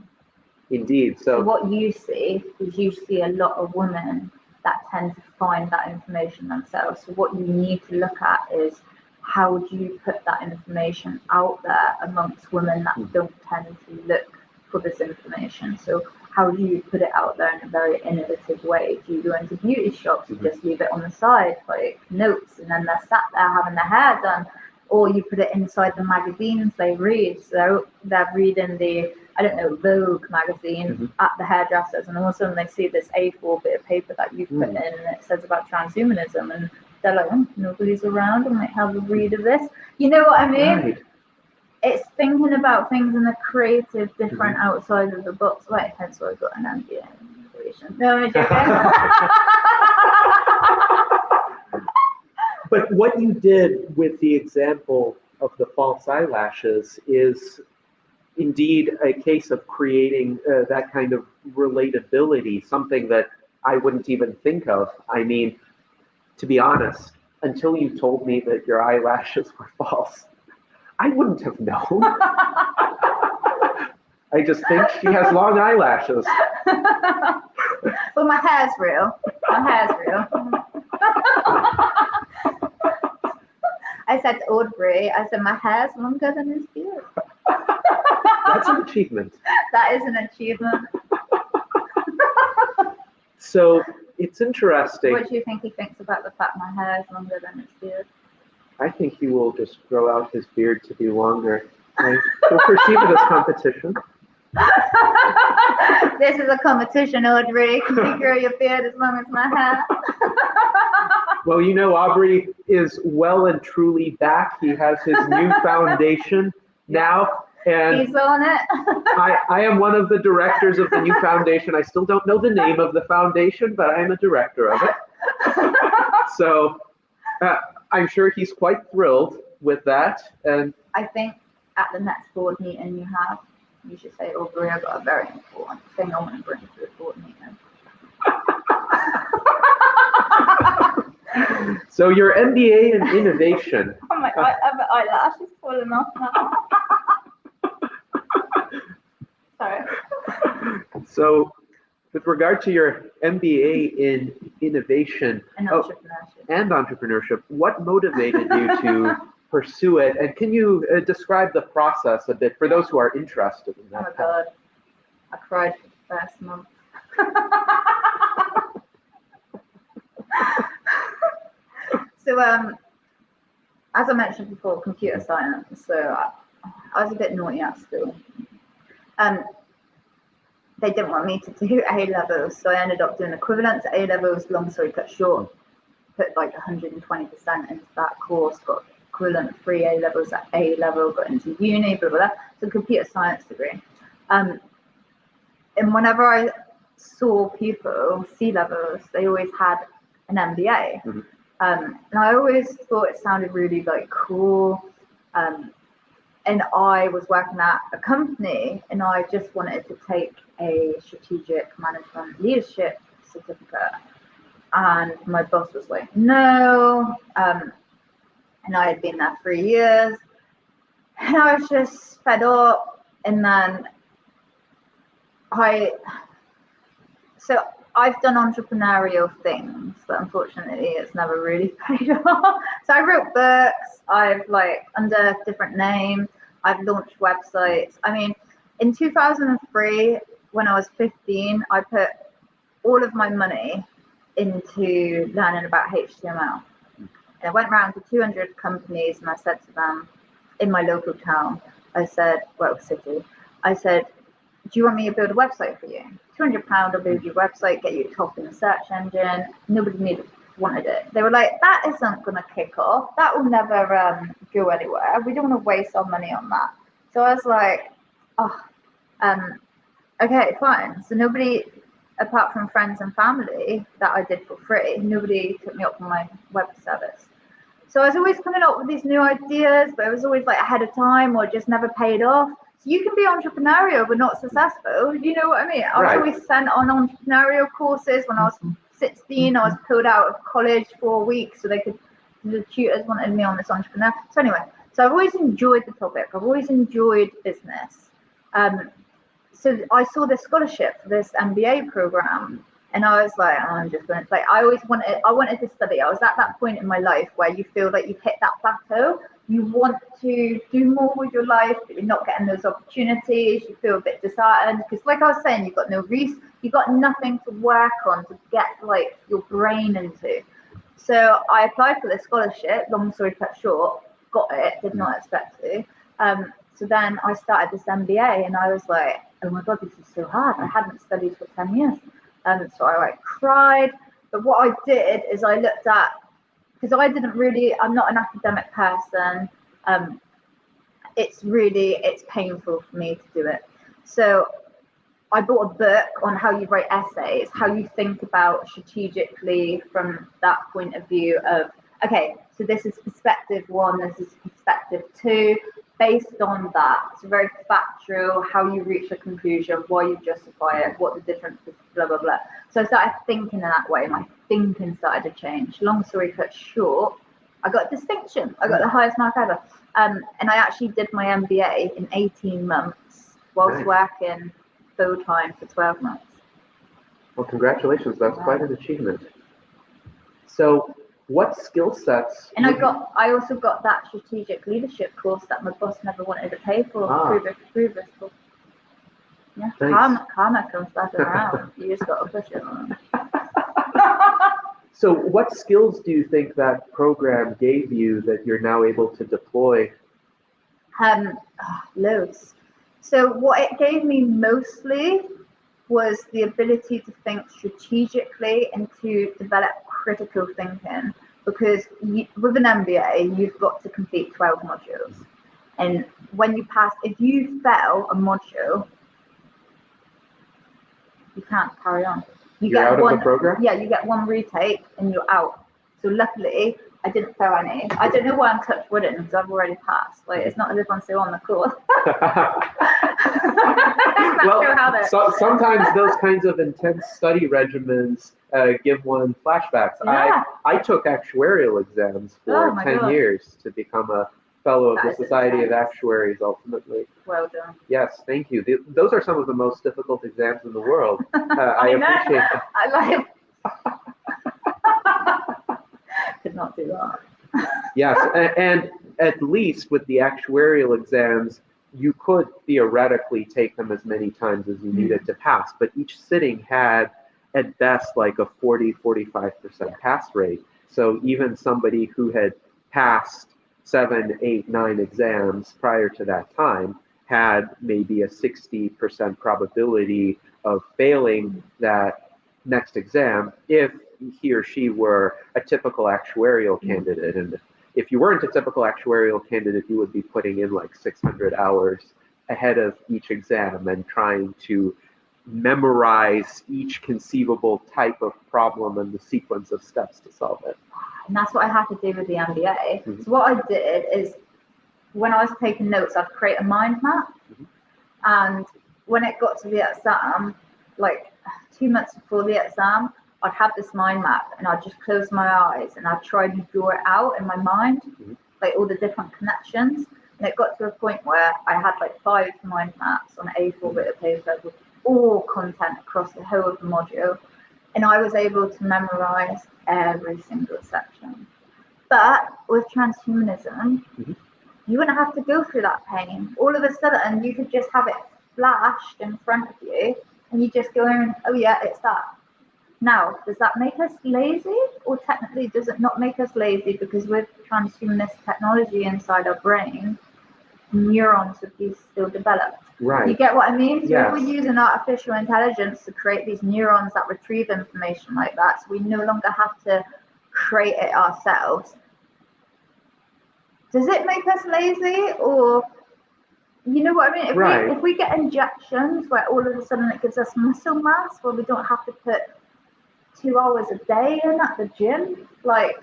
Indeed. So what you see is you see a lot of women that tend to find that information themselves. So what you need to look at is how do you put that information out there amongst women that don't tend to look for this information. So how do you put it out there in a very innovative way? Do you go into beauty shops and just leave it on the side, like notes, and then they're sat there having their hair done? Or you put it inside the magazines they read. So they're reading the, I don't know, Vogue magazine at the hairdressers, and all of a sudden they see this A4 bit of paper that you put in and it says about transhumanism, and they're like, oh, nobody's around, I might have a read of this. You know what I mean? Right. It's thinking about things in a creative, different outside of the box way. Hence why I got an MBA in innovation. No, I'm joking. But what you did with the example of the false eyelashes is indeed a case of creating that kind of relatability, something that I wouldn't even think of. I mean, to be honest, until you told me that your eyelashes were false, I wouldn't have known. I just think she has long eyelashes. Well, my hair's real. I said to Audrey, my hair's longer than his beard. That's an achievement. That is an achievement. So it's interesting. What do you think he thinks about the fact my hair is longer than his beard? I think he will just grow out his beard to be longer. He'll perceive it as competition. This is a competition, Audrey. Can you grow your beard as long as my hair? Well, you know, Aubrey is well and truly back. He has his new foundation now. And he's on it. I am one of the directors of the new foundation. I still don't know the name of the foundation, but I am a director of it. So I'm sure he's quite thrilled with that. And I think at the next board meeting you should say, Aubrey, I've got a very important thing I want to bring to the board meeting. So your MBA in innovation. Oh my God, my eyelash is falling off now. Sorry. So with regard to your MBA in innovation And entrepreneurship. and entrepreneurship, what motivated you to pursue it? And can you describe the process a bit for those who are interested in that? Oh my God, I cried for the first month. So, as I mentioned before, computer science. So I was a bit naughty at school. They didn't want me to do A levels, so I ended up doing equivalent to A levels. Long story cut short, put like 120% into that course, got equivalent 3 A levels at A level, got into uni, blah blah blah. So computer science degree. And whenever I saw people C levels, they always had an MBA. Mm-hmm. And I always thought it sounded really like cool. And I was working at a company, and I just wanted to take a strategic management leadership certificate. And my boss was like, no. And I had been there 3 years, and I was just fed up. And then I've done entrepreneurial things, but unfortunately it's never really paid off. So I wrote books, I've under different names, I've launched websites. I mean, in 2003, when I was 15, I put all of my money into learning about HTML. And I went around to 200 companies, and I said to them in my local town, city, I said, do you want me to build a website for you? £200, I'll build your website, get you top in the search engine. Nobody wanted it. They were like, that isn't going to kick off. That will never go anywhere. We don't want to waste our money on that. So I was like, okay, fine. So nobody, apart from friends and family that I did for free, nobody took me up on my web service. So I was always coming up with these new ideas, but it was always ahead of time or just never paid off. So you can be entrepreneurial but not successful. You know what I mean? I was always sent on entrepreneurial courses. When I was 16, I was pulled out of college for a week so the tutors wanted me on this entrepreneur. So anyway, so I've always enjoyed the topic. I've always enjoyed business. So I saw this scholarship for this MBA program, and I was like, I'm just going to I wanted to study. I was at that point in my life where you feel like you've hit that plateau. You want to do more with your life, but you're not getting those opportunities. You feel a bit disheartened because, like I was saying, you've got no reason, you've got nothing to work on to get your brain into. So I applied for this scholarship. Long story cut short, got it. Did not expect to. So then I started this MBA, and I was like, oh my God, this is so hard. I hadn't studied for 10 years. So I cried. But what I did is I looked at, because I'm not an academic person. It's painful for me to do it. So I bought a book on how you write essays, how you think about strategically from that point of view of, okay, so this is perspective 1, this is perspective 2. Based on that, it's very factual, how you reach a conclusion, why you justify it, what the difference is, blah, blah, blah. So I started thinking in that way. My thinking started to change. Long story cut short, I got distinction. I got the highest mark ever. And I actually did my MBA in 18 months whilst working full-time for 12 months. Well, congratulations. That's quite an achievement. So what skill sets? And I also got that strategic leadership course that my boss never wanted to pay for through this course. Yeah, karma comes back around. You just got to push it on. So what skills do you think that program gave you that you're now able to deploy? Loads. So what it gave me mostly was the ability to think strategically and to develop critical thinking, because with an MBA, you've got to complete 12 modules. And when you pass, if you fail a module, you can't carry on. You're out of the program? Yeah, you get one retake and you're out. So luckily, I didn't fail any. I don't know why I'm touch wooding because I've already passed. It's not as if I'm still on the course. Well, sometimes those kinds of intense study regimens give one flashbacks. Yeah. I took actuarial exams for 10 years to become a fellow of the Society of Actuaries ultimately. Well done. Yes, thank you. Those are some of the most difficult exams in the world. I appreciate that. I could not do that. Yes, and at least with the actuarial exams, you could theoretically take them as many times as you needed to pass, but each sitting had at best like a 40-45% pass rate. So even somebody who had passed 7, 8, 9 exams prior to that time had maybe a 60% probability of failing that next exam if he or she were a typical actuarial candidate. And if you weren't a typical actuarial candidate, you would be putting in like 600 hours ahead of each exam and trying to memorize each conceivable type of problem and the sequence of steps to solve it. And that's what I had to do with the MBA. Mm-hmm. So what I did is, when I was taking notes, I'd create a mind map. Mm-hmm. And when it got to the exam, like 2 months before the exam, I'd have this mind map and I'd just close my eyes and I'd try to draw it out in my mind, like all the different connections. And it got to a point where I had like 5 mind maps on A4 bit of paper with all content across the whole of the module. And I was able to memorize every single section. But with transhumanism, you wouldn't have to go through that pain. All of a sudden, you could just have it flashed in front of you and you just go in, oh yeah, it's that. Now, does that make us lazy? Or technically, does it not make us lazy? Because with transhumanist technology inside our brain, neurons would be still developed. Right. You get what I mean? So yes. If we're using artificial intelligence to create these neurons that retrieve information like that, so we no longer have to create it ourselves, does it make us lazy? Or, you know what I mean? If we get injections where all of a sudden it gives us muscle mass, where we don't have to put 2 hours a day in at the gym, like,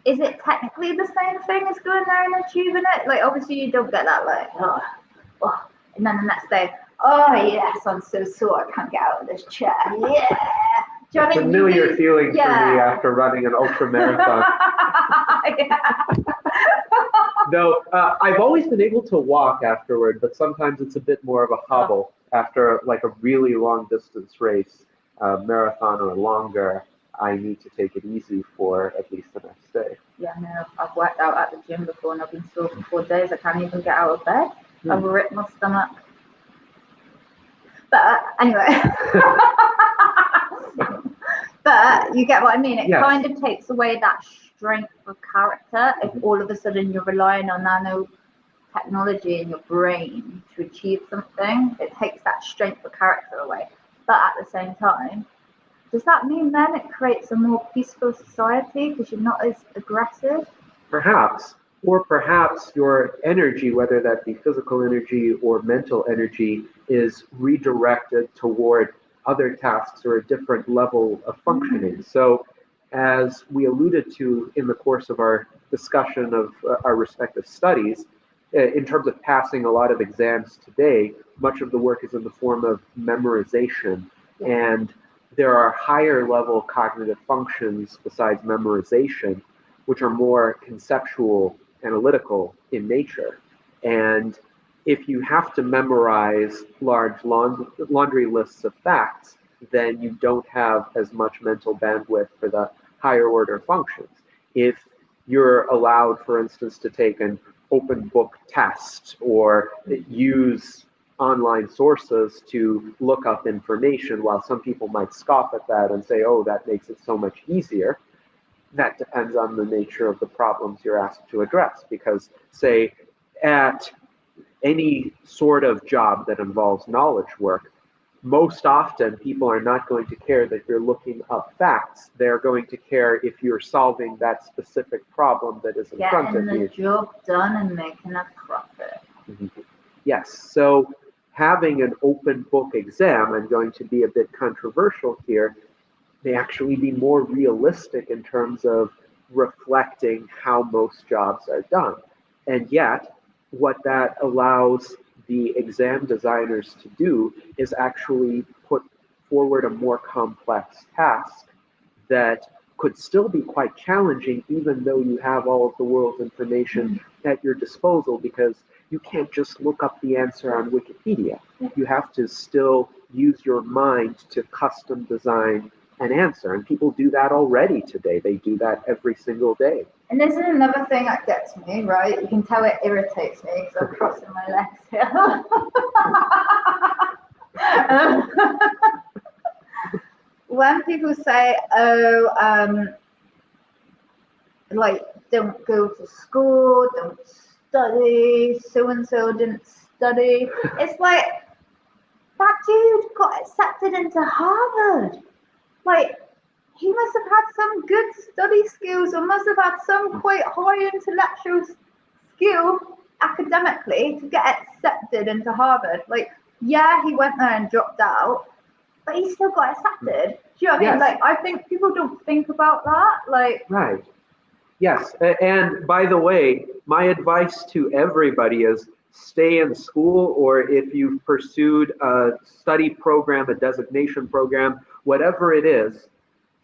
is it technically the same thing as going there and achieving it? Like, obviously you don't get that, like, oh, and then the next day, oh yes, I'm so sore, I can't get out of this chair. Yeah. Do you know familiar feeling for me after running an ultra marathon. Though I've always been able to walk afterward, but sometimes it's a bit more of a hobble after like a really long distance race, marathon or longer. I need to take it easy for at least the next day. Yeah, no, I've worked out at the gym before and I've been sore for 4 days. I can't even get out of bed. I've ripped my stomach. But anyway. But you get what I mean. It kind of takes away that strength of character if all of a sudden you're relying on nanotechnology in your brain to achieve something. It takes that strength of character away. But at the same time, does that mean then it creates a more peaceful society because you're not as aggressive? Perhaps. Or perhaps your energy, whether that be physical energy or mental energy, is redirected toward other tasks or a different level of functioning. So as we alluded to in the course of our discussion of our respective studies, in terms of passing a lot of exams today, much of the work is in the form of memorization. And there are higher level cognitive functions besides memorization, which are more conceptual, analytical in nature. And if you have to memorize large laundry lists of facts, then you don't have as much mental bandwidth for the higher order functions. If you're allowed, for instance, to take an open book test or use online sources to look up information, while some people might scoff at that and say, oh, that makes it so much easier, that depends on the nature of the problems you're asked to address. Because, say, at any sort of job that involves knowledge work, most often people are not going to care that you're looking up facts. They're going to care if you're solving that specific problem that is in front of you. Getting the job done and making a profit. Yes, so having an open book exam, I'm going to be a bit controversial here, may actually be more realistic in terms of reflecting how most jobs are done. And yet, what that allows the exam designers to do is actually put forward a more complex task that could still be quite challenging, even though you have all of the world's information at your disposal, because you can't just look up the answer on Wikipedia. You have to still use your mind to custom design an answer. And people do that already today. They do that every single day. And this is another thing that gets me, right? You can tell it irritates me because I'm crossing my legs here. When people say, like, don't go to school, don't study, so-and-so didn't study. It's like, that dude got accepted into Harvard. Like, he must have had some good study skills or must have had some quite high intellectual skill academically to get accepted into Harvard. Like, yeah, he went there and dropped out, but he still got accepted. Do you know what I mean? Like, I think people don't think about that. Like, right. Yes. And by the way, my advice to everybody is stay in school, or if you've pursued a study program, a designation program, whatever it is,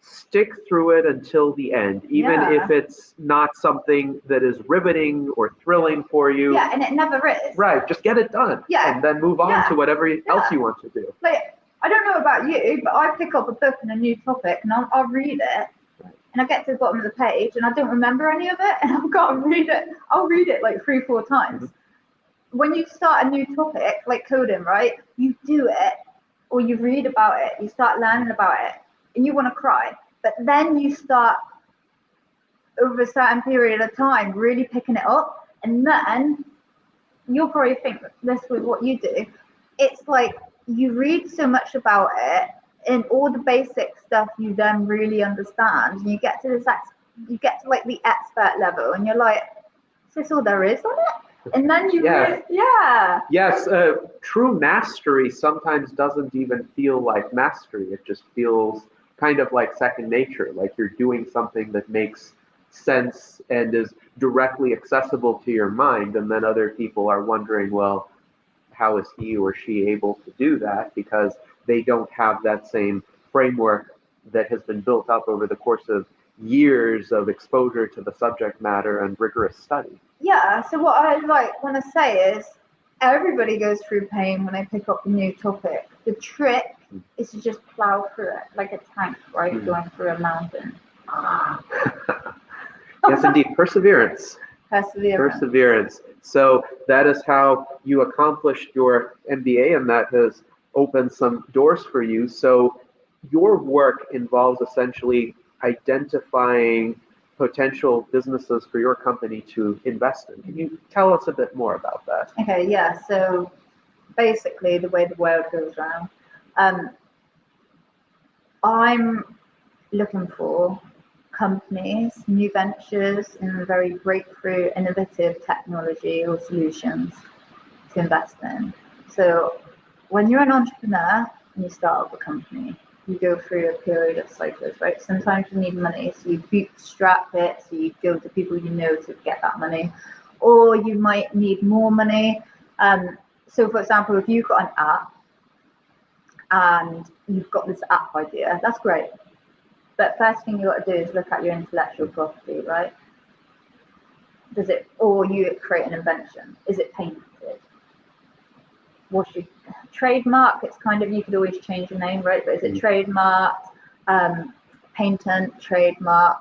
stick through it until the end, even if it's not something that is riveting or thrilling for you. Yeah, and it never is. Right, just get it done. Yeah. And then move on to whatever else you want to do. Like, I don't know about you, but I pick up a book and a new topic and I'll read it. And I get to the bottom of the page and I don't remember any of it and I've got to read it. I'll read it like 3-4 times. Mm-hmm. When you start a new topic, like coding, right? You do it or you read about it, you start learning about it and you want to cry. But then you start, over a certain period of time, really picking it up. And then you'll probably think this with what you do. It's like you read so much about it, and all the basic stuff you then really understand, and you get to like the expert level, and you're like, is this all there is on it? And then you Yes, true mastery sometimes doesn't even feel like mastery. It just feels kind of like second nature, like you're doing something that makes sense and is directly accessible to your mind, and then other people are wondering, well, how is he or she able to do that? Because they don't have that same framework that has been built up over the course of years of exposure to the subject matter and rigorous study. Yeah, so what I want to say is everybody goes through pain when they pick up a new topic. The trick is to just plow through it like a tank, right? Going through a mountain. Yes, indeed. Perseverance. So that is how you accomplished your MBA, and that has opened some doors for you. So your work involves essentially identifying potential businesses for your company to invest in. Can you tell us a bit more about that? Okay, yeah. So basically, the way the world goes around, I'm looking for companies, new ventures in very breakthrough, innovative technology or solutions to invest in. So when you're an entrepreneur and you start up a company, you go through a period of cycles, right? Sometimes you need money, so you bootstrap it, so you go to people you know to get that money, or you might need more money. So for example, if you've got an app and you've got this app idea, that's great. But first thing you got to do is look at your intellectual property, right? Or you create an invention. Is it patented? What's your trademark? It's kind of, you could always change your name, right? But is it trademarked, patent, trademark,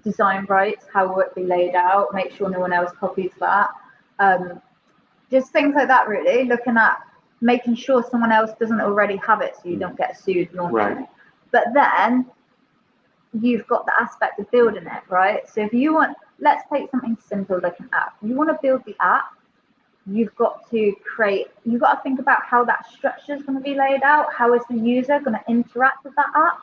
design rights? How will it be laid out? Make sure no one else copies that. Just things like that, really. Looking at making sure someone else doesn't already have it, so you don't get sued. Right. But then you've got the aspect of building it, right? So if you want, let's take something simple like an app. You want to build the app, you've got to think about how that structure is going to be laid out. How is the user going to interact with that app?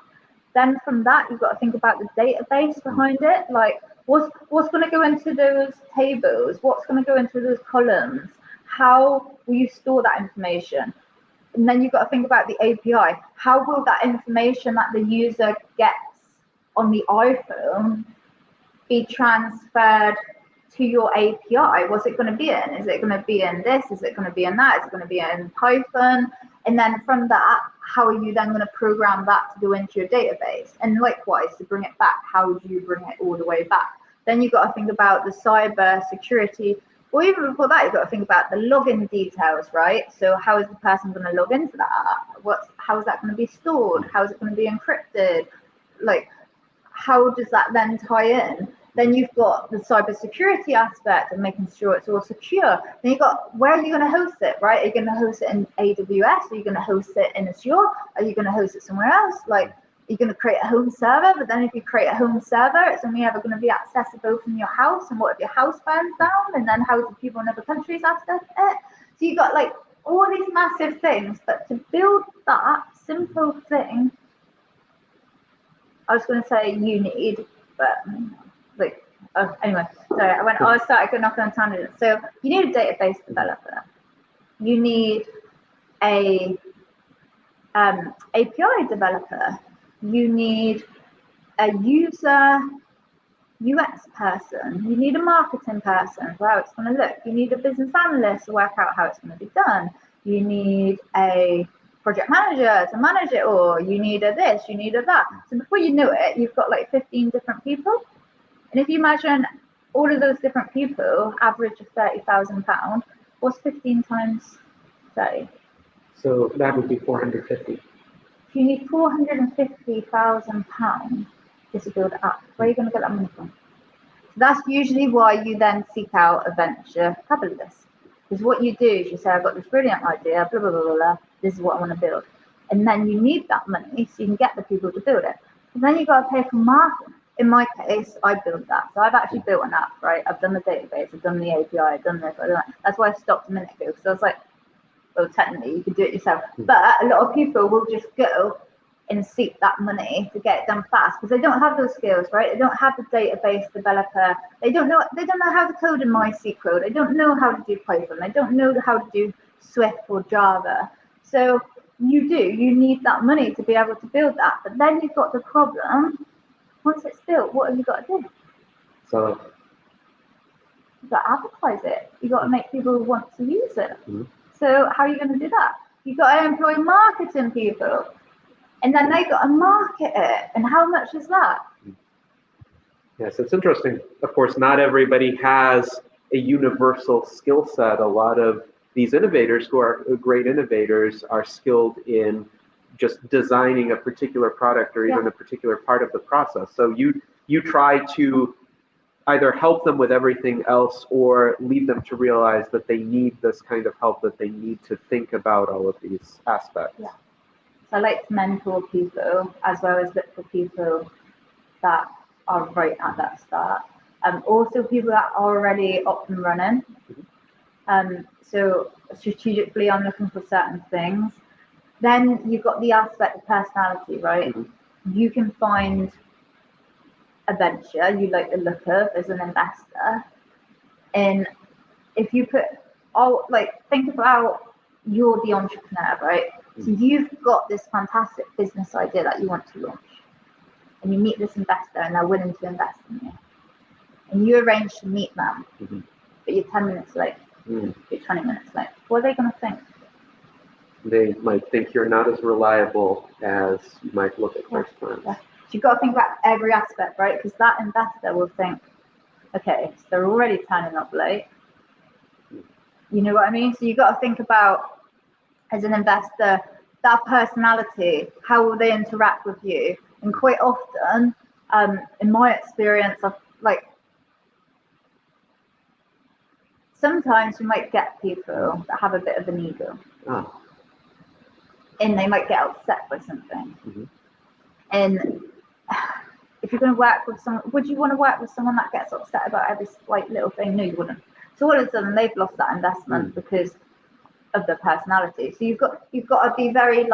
Then from that, you've got to think about the database behind it. Like what's going to go into those tables? What's going to go into those columns? How will you store that information? And then you've got to think about the API. How will that information that the user gets on the iPhone be transferred to your API. What's it going to be in? Is it going to be in this? Is it going to be in that? Is it going to be in Python? And then from that, how are you then going to program that to go into your database? And likewise, to bring it back, how do you bring it all the way back? Then you've got to think about the cyber security, or even before that, you've got to think about the login details, right? So how is the person going to log into that app? How is that going to be stored? How is it going to be encrypted? Like, how does that then tie in? Then you've got the cybersecurity aspect of making sure it's all secure. Then you've got, where are you going to host it, right? Are you going to host it in AWS? Are you going to host it in Azure? Are you going to host it somewhere else? Like, you're going to create a home server, but then if you create a home server, it's only ever going to be accessible from your house. And what if your house burns down? And then how do people in other countries access it? So you've got like all these massive things, but to build that simple thing, I was going to say you need, but like, anyway, sorry, I started going off on a tangent. So you need a database developer. You need a API developer. You need a user UX person. You need a marketing person for how it's going to look. You need a business analyst to work out how it's going to be done. You need a project manager to manage it all. You need a this, you need a that. So before you know it, you've got like 15 different people. And if you imagine all of those different people, average of £30,000, what's 15 times 30? So that would be 450. You need £450,000 to build an app. Where are you going to get that money from? So that's usually why you then seek out a venture capitalist. Because what you do is you say, I've got this brilliant idea, blah, blah, blah, blah, blah. This is what I want to build. And then you need that money so you can get the people to build it. And then you've got to pay for marketing. In my case, I built that. So I've actually built an app, right? I've done the database, I've done the API, I've done this, I've done that. That's why I stopped a minute ago. Because I was like, well, technically, you could do it yourself. But a lot of people will just go and seek that money to get it done fast because they don't have those skills, right? They don't have the database developer. They don't know how to code in MySQL. They don't know how to do Python. They don't know how to do Swift or Java. So you need that money to be able to build that. But then you've got the problem. Once it's built, what have you got to do? So you've got to advertise it. You've got to make people want to use it. Mm-hmm. So how are you going to do that? You've got to employ marketing people. And then they got to market it. And how much is that? Yes, it's interesting. Of course, not everybody has a universal skill set. A lot of these innovators who are great innovators are skilled in just designing a particular product or even a particular part of the process. So you try to either help them with everything else or lead them to realize that they need this kind of help, that they need to think about all of these aspects. Yeah. So I like to mentor people as well as look for people that are right at that start. Also people that are already up and running. So strategically I'm looking for certain things. Then you've got the aspect of personality, right? Mm-hmm. You can find a venture you like the look of as an investor. And if you think about you're the entrepreneur, right? So you've got this fantastic business idea that you want to launch. And you meet this investor and they're willing to invest in you. And you arrange to meet them, but you're 10 minutes late, you're 20 minutes late. What are they going to think? They might think you're not as reliable as you might look at first glance. Yeah. So you've got to think about every aspect, right? Because that investor will think, okay, so they're already turning up late. You know what I mean? So you've got to think about, as an investor, that personality, how will they interact with you? And quite often, in my experience, sometimes you might get people that have a bit of an ego. Oh. And they might get upset by something. Mm-hmm. And if you're going to work with someone, would you want to work with someone that gets upset about every slight little thing? No, you wouldn't. So all of a sudden they've lost that investment because of their personality. So you've got to be very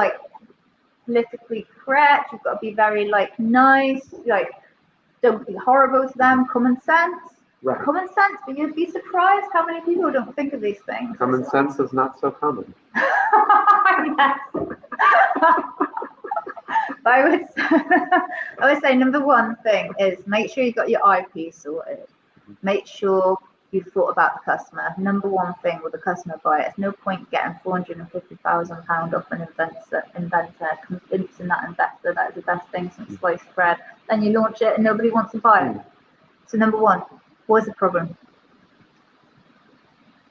politically correct. You've got to be very nice. Don't be horrible to them. Common sense. Right. Common sense, but you'd be surprised how many people don't think of these things. Common sense is not so common. Yes. But I would say number one thing is make sure you got your IP sorted. Make sure you've thought about the customer. Number one thing with the customer buyer, it's no point getting £450,000 off an inventor, convincing that investor that is the best thing since sliced bread. Then you launch it and nobody wants to buy it. So number one, what is the problem?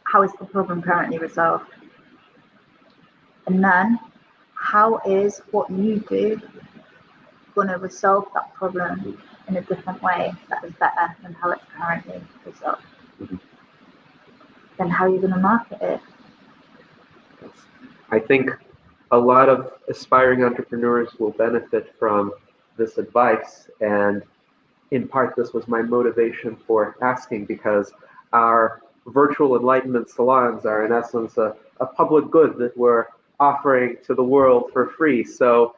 How is the problem currently resolved? And then, how is what you do going to resolve that problem in a different way that is better than how it's currently resolved? Then how are you going to market it? I think a lot of aspiring entrepreneurs will benefit from this advice, and in part this was my motivation for asking, because our virtual enlightenment salons are in essence a public good that we're offering to the world for free. So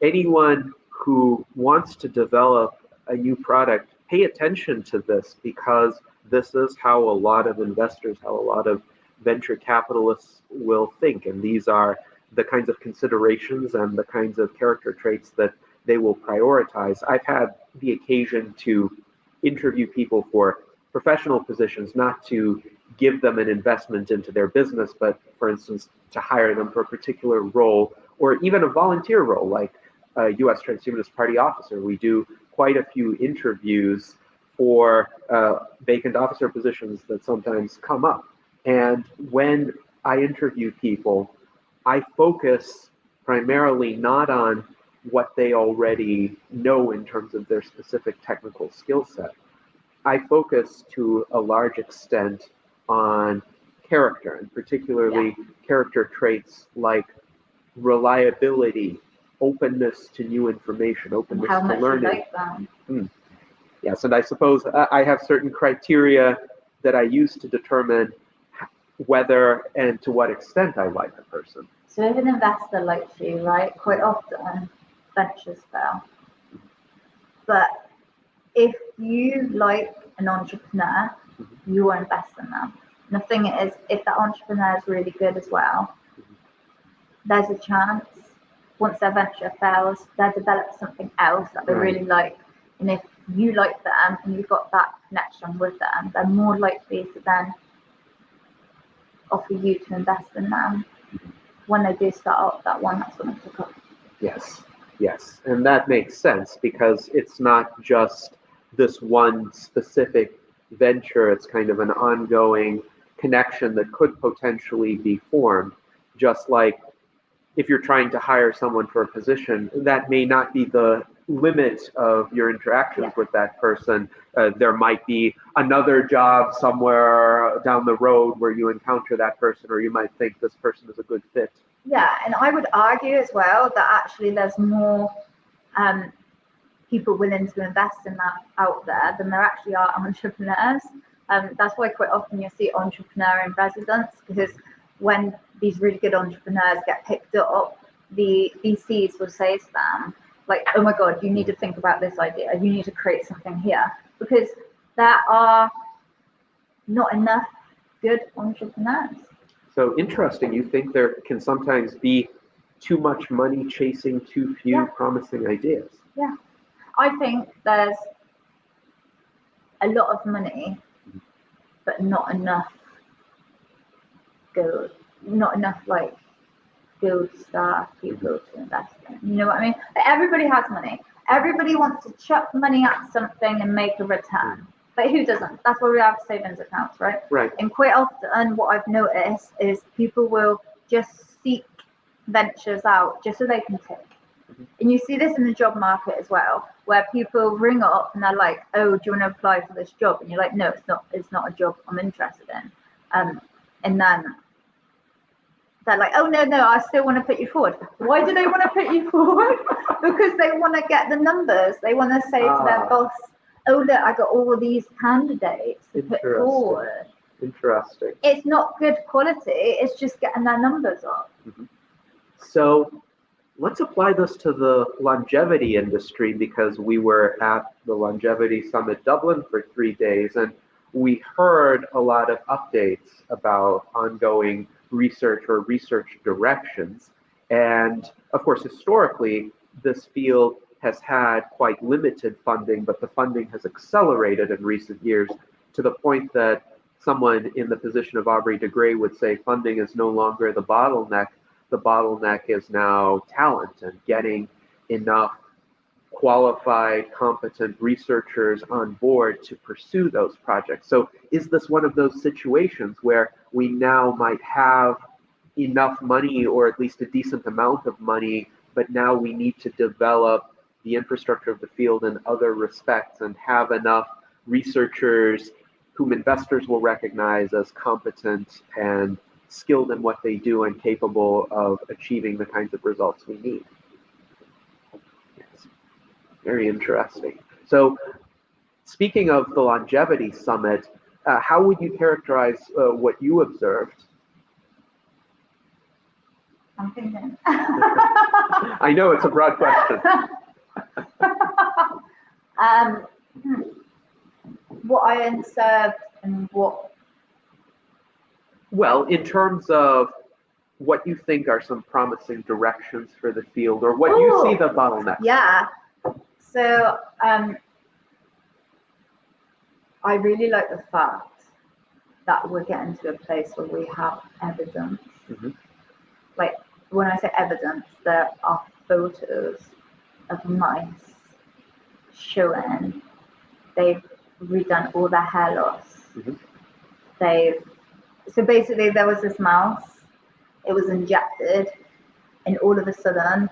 anyone who wants to develop a new product, pay attention to this, because this is how a lot of investors, how a lot of venture capitalists will think. And these are the kinds of considerations and the kinds of character traits that they will prioritize. I've had the occasion to interview people for professional positions, not to give them an investment into their business, but for instance, to hire them for a particular role, or even a volunteer role, like a U.S. Transhumanist Party officer. We do quite a few interviews for vacant officer positions that sometimes come up. And when I interview people, I focus primarily not on what they already know in terms of their specific technical skill set. I focus to a large extent on character, and particularly character traits like reliability, openness to new information, openness How to much learning. you like them. Yes, and I suppose I have certain criteria that I use to determine whether and to what extent I like a person. So if an investor likes you, right, quite often ventures fail. But if you like an entrepreneur, you will invest in them. And the thing is, if that entrepreneur is really good as well, there's a chance once their venture fails, they'll develop something else that they really like. And if you like them and you've got that connection with them, they're more likely to then offer you to invest in them when they do start up that one that's going to pick up. Yes, and that makes sense, because it's not just this one specific venture, it's kind of an ongoing connection that could potentially be formed. Just like if you're trying to hire someone for a position, that may not be the limit of your interactions with that person. There might be another job somewhere down the road where you encounter that person, or you might think this person is a good fit. Yeah, and I would argue as well that actually there's more people willing to invest in that out there than there actually are entrepreneurs. That's why quite often you see entrepreneur in residence, because when these really good entrepreneurs get picked up, the VCs will say to them, like, oh my God, you need to think about this idea. You need to create something here, because there are not enough good entrepreneurs. So interesting. You think there can sometimes be too much money chasing too few promising ideas? Yeah. I think there's a lot of money, but not enough good, not enough like good staff people to invest in. You know what I mean? Like, everybody has money. Everybody wants to chuck money at something and make a return. But who doesn't? That's why we have savings accounts, right? Right. And quite often what I've noticed is people will just seek ventures out just so they can tick. And you see this in the job market as well, where people ring up and they're like, oh, do you want to apply for this job? And you're like, no, it's not a job I'm interested in. And then they're like, oh, no, I still want to put you forward. Why do they want to put you forward? Because they want to get the numbers. They want to say to their boss, oh, look, I got all of these candidates to put forward. Interesting. It's not good quality. It's just getting their numbers up. So let's apply this to the longevity industry, because we were at the Longevity Summit Dublin for 3 days, and we heard a lot of updates about ongoing research or research directions. And of course, historically, this field has had quite limited funding, but the funding has accelerated in recent years to the point that someone in the position of Aubrey de Grey would say funding is no longer the bottleneck. The bottleneck is now talent and getting enough qualified, competent researchers on board to pursue those projects. So is this one of those situations where we now might have enough money, or at least a decent amount of money, but now we need to develop the infrastructure of the field in other respects and have enough researchers whom investors will recognize as competent and skilled in what they do and capable of achieving the kinds of results we need? Yes. Very interesting. So speaking of the Longevity Summit, how would you characterize what you observed? I'm thinking. I know it's a broad question. What I observed and what? Well, in terms of what you think are some promising directions for the field, or what you see the bottlenecks. Yeah. So I really like the fact that we're getting to a place where we have evidence. Mm-hmm. Like, when I say evidence, there are photos of mice showing they've redone all their hair loss. Mm-hmm. So basically there was this mouse, it was injected, and all of a sudden,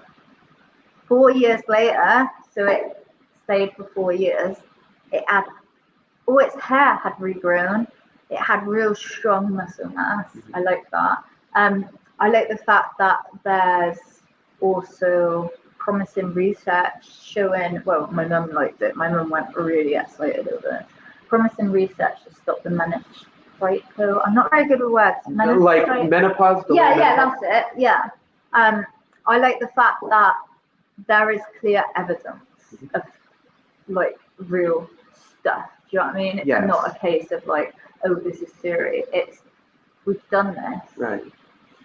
4 years later, so it stayed for 4 years, all its hair had regrown, it had real strong muscle mass. I like that. I like the fact that there's also promising research showing, well, my mum liked it, my mum went really excited over it, promising research to stop the menopause. I'm not very good with words. Like menopause? Yeah, that's it, yeah. I like the fact that there is clear evidence of, like, real stuff. Do you know what I mean? It's not a case of, like, oh, this is theory. It's, we've done this. Right.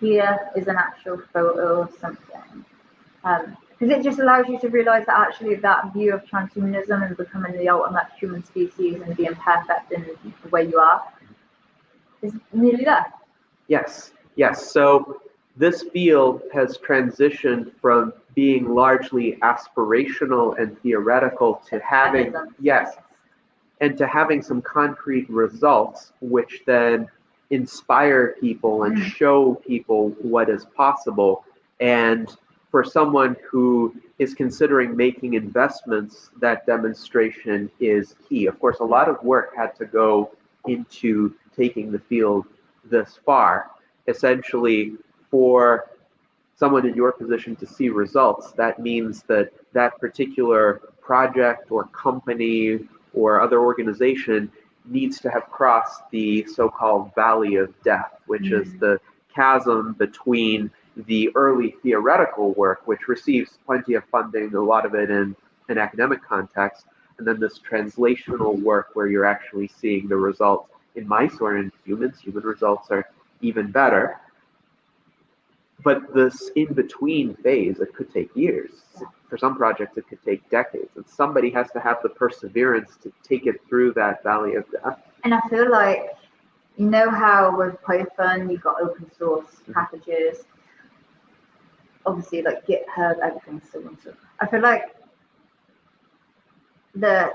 Here is an actual photo of something. Because it just allows you to realize that actually that view of transhumanism and becoming the ultimate human species and being perfect in the way you are is nearly there. Yes. So this field has transitioned from being largely aspirational and theoretical to having, and to having some concrete results, which then inspire people and show people what is possible. And for someone who is considering making investments, that demonstration is key. Of course, a lot of work had to go into taking the field this far. Essentially, for someone in your position to see results, that means that that particular project or company or other organization needs to have crossed the so-called valley of death, which is the chasm between the early theoretical work, which receives plenty of funding, a lot of it in an academic context, and then this translational work where you're actually seeing the results in mice or in humans. Human results are even better. But this in-between phase, it could take years. For some projects, it could take decades. And somebody has to have the perseverance to take it through that valley of death. And I feel like, you know how with Python, you've got open source packages, obviously like GitHub, everything's so on. So I feel like the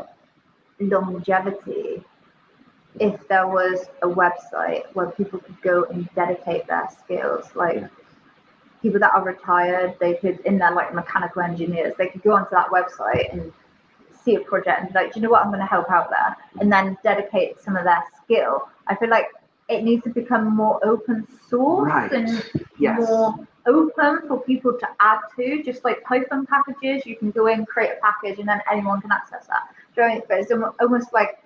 longevity, if there was a website where people could go and dedicate their skills, like people that are retired, they could, in their like mechanical engineers, they could go onto that website and see a project and be like, do you know what, I'm going to help out there, and then dedicate some of their skill. I feel like it needs to become more open source and more open for people to add to, just like Python packages. You can go in, create a package, and then anyone can access that. But it's almost like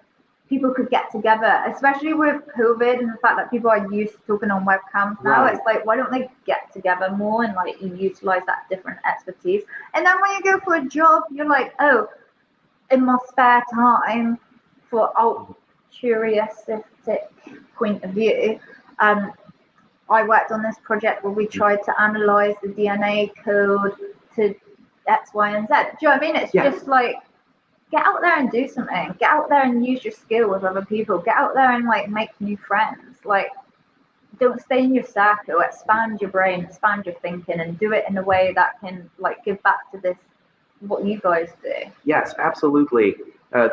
people could get together, especially with COVID and the fact that people are used to talking on webcams now. It's like, why don't they get together more and like utilize that different expertise? And then when you go for a job, you're like, oh, in my spare time, for altruistic point of view, I worked on this project where we tried to analyze the DNA code to X, Y, and Z. Do you know what I mean? It's just like, get out there and do something. Get out there and use your skill with other people. Get out there and like make new friends. Like, don't stay in your circle. Expand your brain, expand your thinking, and do it in a way that can like give back to this what you guys do. Yes, absolutely.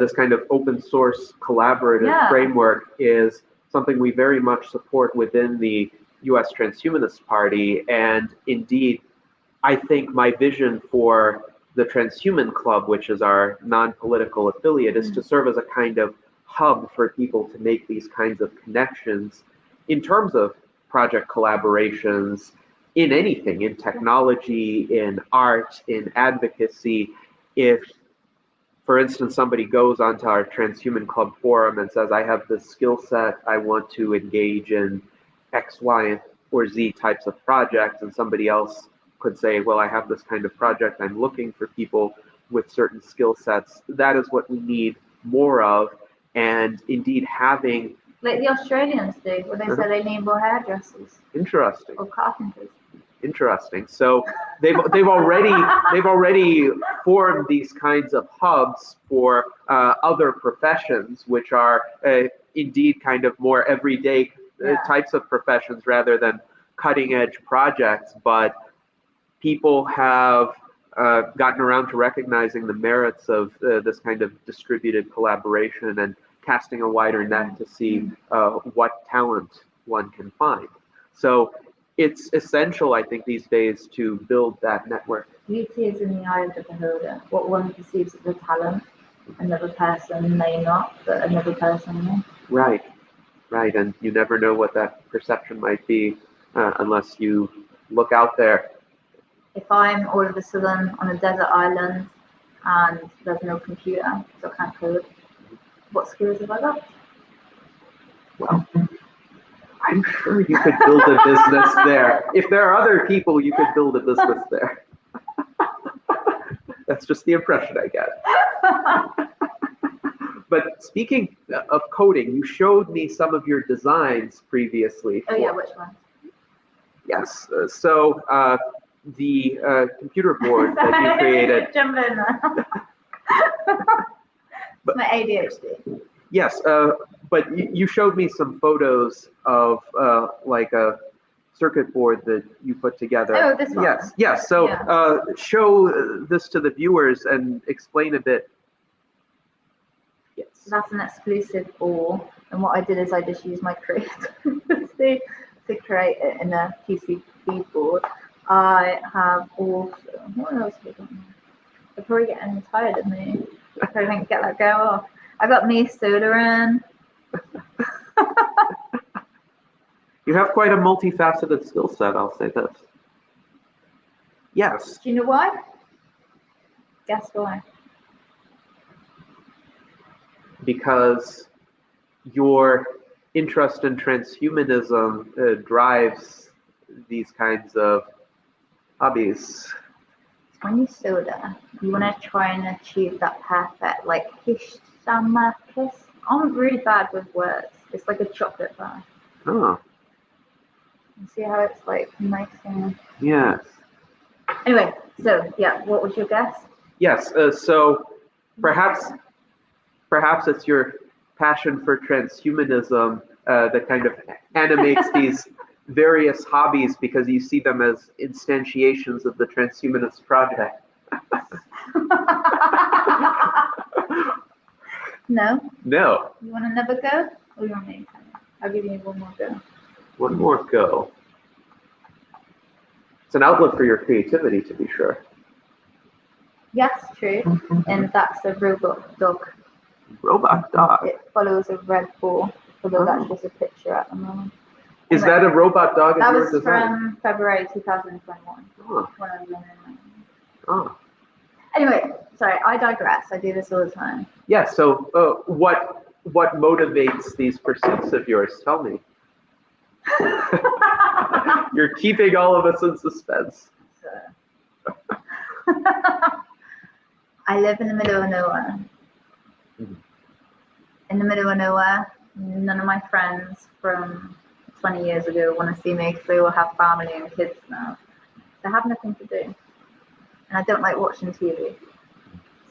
This kind of open source collaborative framework is something we very much support within the U.S. Transhumanist Party, and indeed, I think my vision for the Transhuman Club, which is our non-political affiliate, is to serve as a kind of hub for people to make these kinds of connections in terms of project collaborations in anything, in technology, in art, in advocacy. If, for instance, somebody goes onto our Transhuman Club forum and says, I have this skill set, I want to engage in X, Y, or Z types of projects, and somebody else could say, well, I have this kind of project, I'm looking for people with certain skill sets. That is what we need more of, and indeed having... Like the Australians do, where they say they need more hairdressers. Interesting. Or carpenters. Interesting. So they've already formed these kinds of hubs for other professions, which are indeed kind of more everyday types of professions rather than cutting edge projects. But people have gotten around to recognizing the merits of this kind of distributed collaboration and casting a wider net to see what talent one can find. So it's essential, I think, these days to build that network. Beauty is in the eye of the beholder. What one perceives as a talent, another person may not, but another person may. Right, right. And you never know what that perception might be unless you look out there. If I'm all of a sudden on a desert island and there's no computer, so I can't code, what skills have I got? Well, I'm sure you could build a business there. If there are other people, you could build a business there. That's just the impression I get. But speaking of coding, you showed me some of your designs previously. Oh yeah, which one? Yes. So the computer board that you created. Jump in there. It's my ADHD. Yes, but you showed me some photos of like a circuit board that you put together. Oh, this one. Yes, yes. So show this to the viewers and explain a bit. Yes. That's an exclusive board, and what I did is I just used my creativity to create it in a PCB board. I have also, what else have I got? They're probably getting tired of me. I probably can get that go off. I got me soldering. You have quite a multifaceted skill set, I'll say this. Yes. Do you know why? Guess why? Because your interest in transhumanism drives these kinds of hobbies. When you solder, you want to try and achieve that perfect, like, Hishtamakis. I'm really bad with words. It's like a chocolate bar. Oh. You see how it's like nice and... Yes. Anyway, so yeah, what was your guess? Yes. So perhaps it's your passion for transhumanism that kind of animates these various hobbies because you see them as instantiations of the transhumanist project. No. No. You want another go? Or you want me to? I'll give you one more go. One more go. It's an outlet for your creativity, to be sure. Yes, true. And that's a robot dog. Robot dog. It follows a red ball, although that's just a picture at the moment. Is that a robot dog? That was from February 2021. Oh. When I was living in Oh. Anyway, sorry, I digress. I do this all the time. Yeah, so what motivates these pursuits of yours? Tell me. You're keeping all of us in suspense. So. I live in the middle of nowhere. Mm-hmm. In the middle of nowhere, none of my friends from 20 years ago want to see me because they all have family and kids now. They have nothing to do. And I don't like watching TV.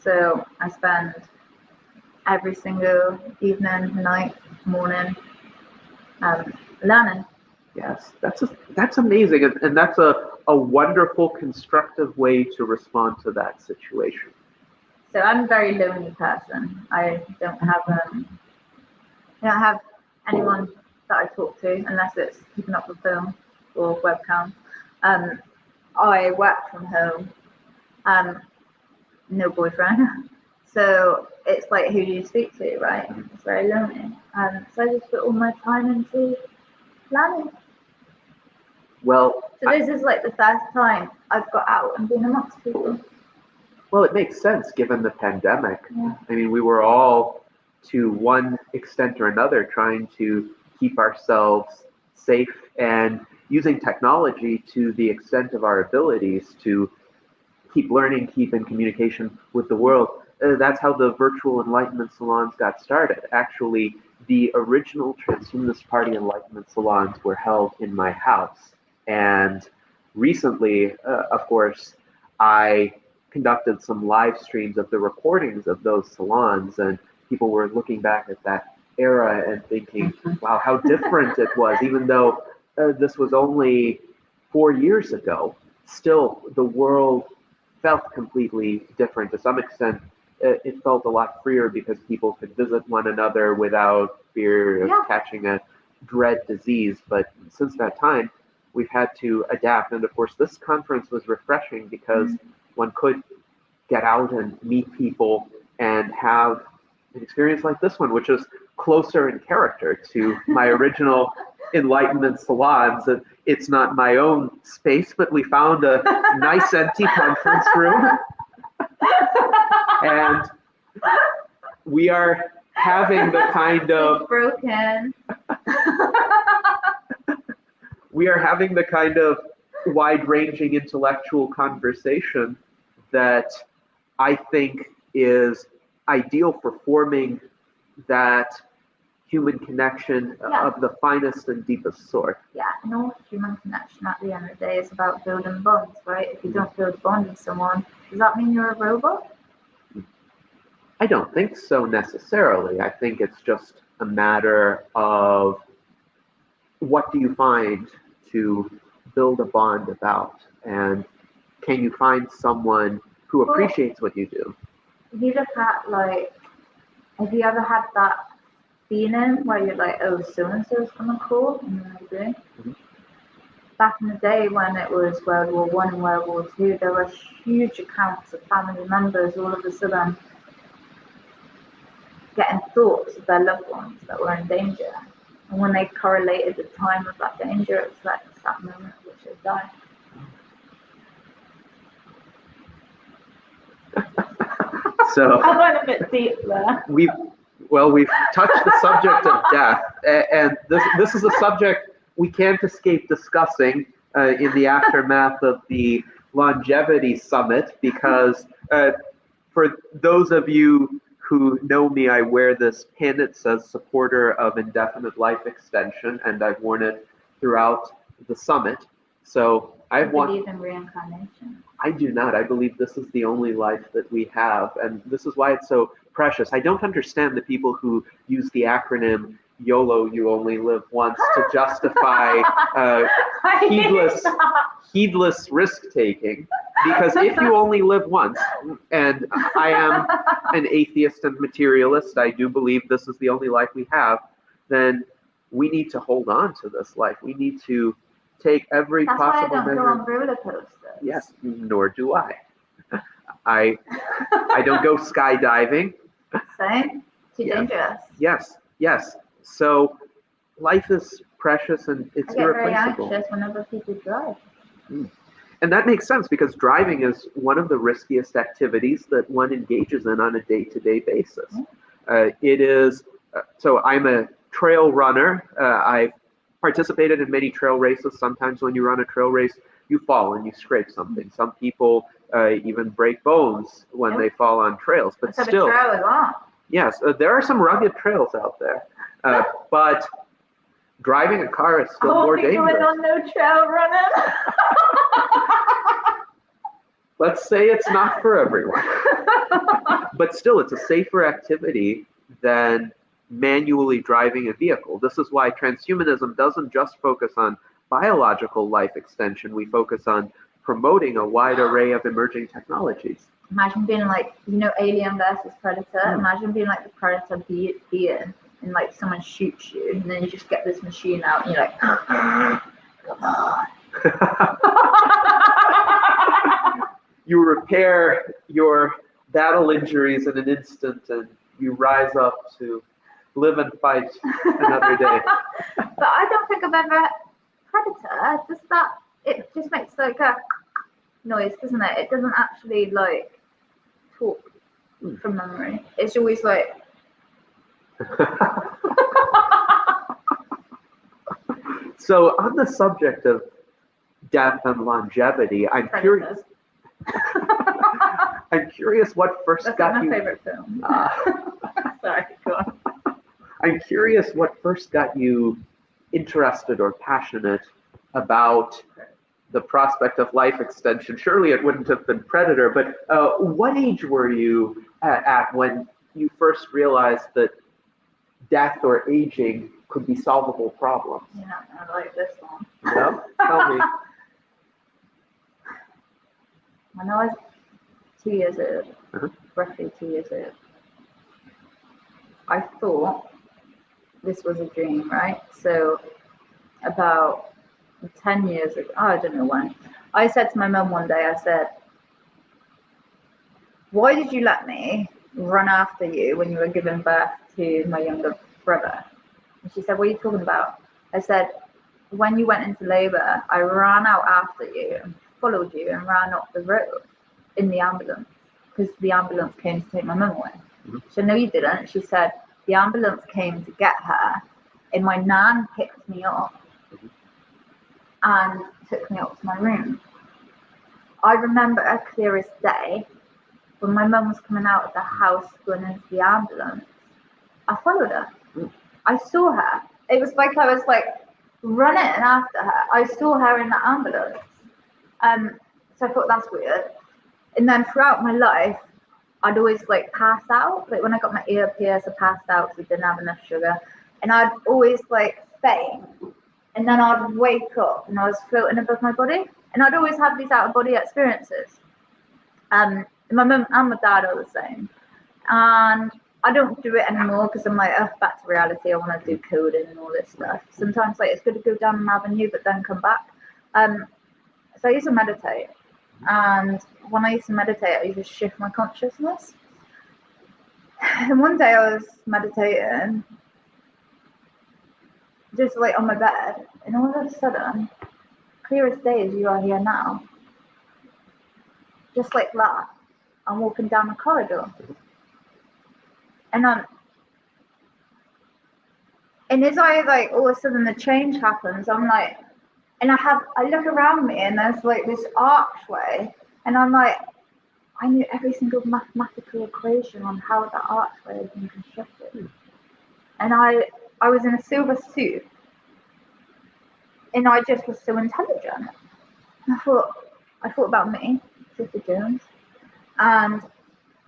So I spend every single evening, night, morning learning. Yes, that's amazing, and that's a wonderful, constructive way to respond to that situation. So I'm a very lonely person. I don't have anyone that I talk to unless it's keeping up with film or webcam. I work from home. No boyfriend. So it's like, who do you speak to, right? It's very lonely. So I just put all my time into planning. Well, So this is like the first time I've got out and been amongst people. Well, it makes sense given the pandemic. Yeah. I mean, we were all, to one extent or another, trying to keep ourselves safe and using technology to the extent of our abilities to keep learning, keep in communication with the world. That's how the virtual enlightenment salons got started. Actually, the original Transhumanist Party enlightenment salons were held in my house. And recently, of course, I conducted some live streams of the recordings of those salons, and people were looking back at that era and thinking, wow, how different it was, even though this was only 4 years ago. Still, the world felt completely different. To some extent, it felt a lot freer because people could visit one another without fear of catching a dread disease. But since that time, we've had to adapt. And of course, this conference was refreshing because one could get out and meet people and have an experience like this one, which is closer in character to my original Enlightenment salons. And it's not my own space, but we found a nice empty conference room. And we are having the kind of It's broken. we are having the kind of wide-ranging intellectual conversation that I think is ideal for forming that human connection of the finest and deepest sort. Yeah, no human connection at the end of the day is about building bonds, right? If you don't build a bond with someone, does that mean you're a robot? I don't think so necessarily. I think it's just a matter of what do you find to build a bond about, and can you find someone who appreciates what you do? If you look at, like, have you ever had that feeling where you're like, oh, so-and-so is coming cool, and then they do? Back in the day when it was World War One and World War Two, there were huge accounts of family members all of a sudden getting thoughts of their loved ones that were in danger. And when they correlated the time of that danger, it was like that moment at which they died. So I went a bit deep there. We've touched the subject of death, and this is a subject we can't escape discussing in the aftermath of the Longevity Summit, because for those of you who know me, I wear this pin. It says supporter of indefinite life extension, and I've worn it throughout the summit. So I believe in reincarnation. I do not. I believe this is the only life that we have, and this is why it's so precious. I don't understand the people who use the acronym YOLO, you only live once, to justify heedless risk-taking. Because if you only live once, and I am an atheist and materialist, I do believe this is the only life we have, then we need to hold on to this life. We need to take every possible measure. That's why I don't go on roller coasters. Yes, nor do I. I don't go skydiving. Same. Too dangerous. Yes. So life is precious and it's irreplaceable. I get very anxious whenever people drive. And that makes sense because driving is one of the riskiest activities that one engages in on a day-to-day basis. It is, so I'm a trail runner. I've participated in many trail races. Sometimes when you run a trail race, you fall and you scrape something. Some people even break bones when they fall on trails. But still, trail is on. Yes, there are some rugged trails out there. But driving a car is still more dangerous. Going on no trail running. Let's say it's not for everyone. But still, it's a safer activity than manually driving a vehicle. This is why transhumanism doesn't just focus on biological life extension. We focus on promoting a wide array of emerging technologies. Imagine being like, Alien versus Predator. Imagine being like the Predator being, and like someone shoots you, and then you just get this machine out, and you're like, come on. You repair your battle injuries in an instant, and you rise up to live and fight another day. But I don't think I've ever Predator. It just makes like a noise, doesn't it? It doesn't actually like talk from memory. It's always like. So on the subject of death and longevity, I'm curious. I'm curious what first That's got my you. favorite film. Sorry, go on. I'm curious what first got you interested or passionate about the prospect of life extension. Surely it wouldn't have been Predator, but what age were you at when you first realized that death or aging could be solvable problems? Yeah, I like this one. No? Tell me. When I was 2 years old, roughly 2 years old, I thought this was a dream, right? So about 10 years ago, I don't know when, I said to my mum one day, I said, why did you let me run after you when you were giving birth to my younger brother? And she said, what are you talking about? I said, when you went into labour, I ran out after you and followed you and ran up the road in the ambulance because the ambulance came to take my mum away. She said, no, you didn't. She said, the ambulance came to get her and my nan picked me up and took me up to my room. I remember a clear as day when my mum was coming out of the house going into the ambulance. I followed her. I saw her. It was like I was like running after her. I saw her in the ambulance. So I thought that's weird. And then throughout my life, I'd always like pass out. Like when I got my ear pierced, I passed out because I didn't have enough sugar. And I'd always like faint. And then I'd wake up and I was floating above my body. And I'd always have these out of body experiences. And my mum and my dad are the same. And I don't do it anymore because I'm like, back to reality. I want to do coding and all this stuff. Sometimes like it's good to go down an avenue, but then come back. So I used to meditate. And when I used to meditate, I used to shift my consciousness. And one day I was meditating, just like on my bed, and all of a sudden, clear as day as you are here now, just like that, I'm walking down the corridor. And as I like all of a sudden the change happens, I'm like, and I look around me and there's like this archway, and I'm like, I knew every single mathematical equation on how the archway had been constructed. And I was in a silver suit, and I just was so intelligent. I thought about me, Sophie Jones, and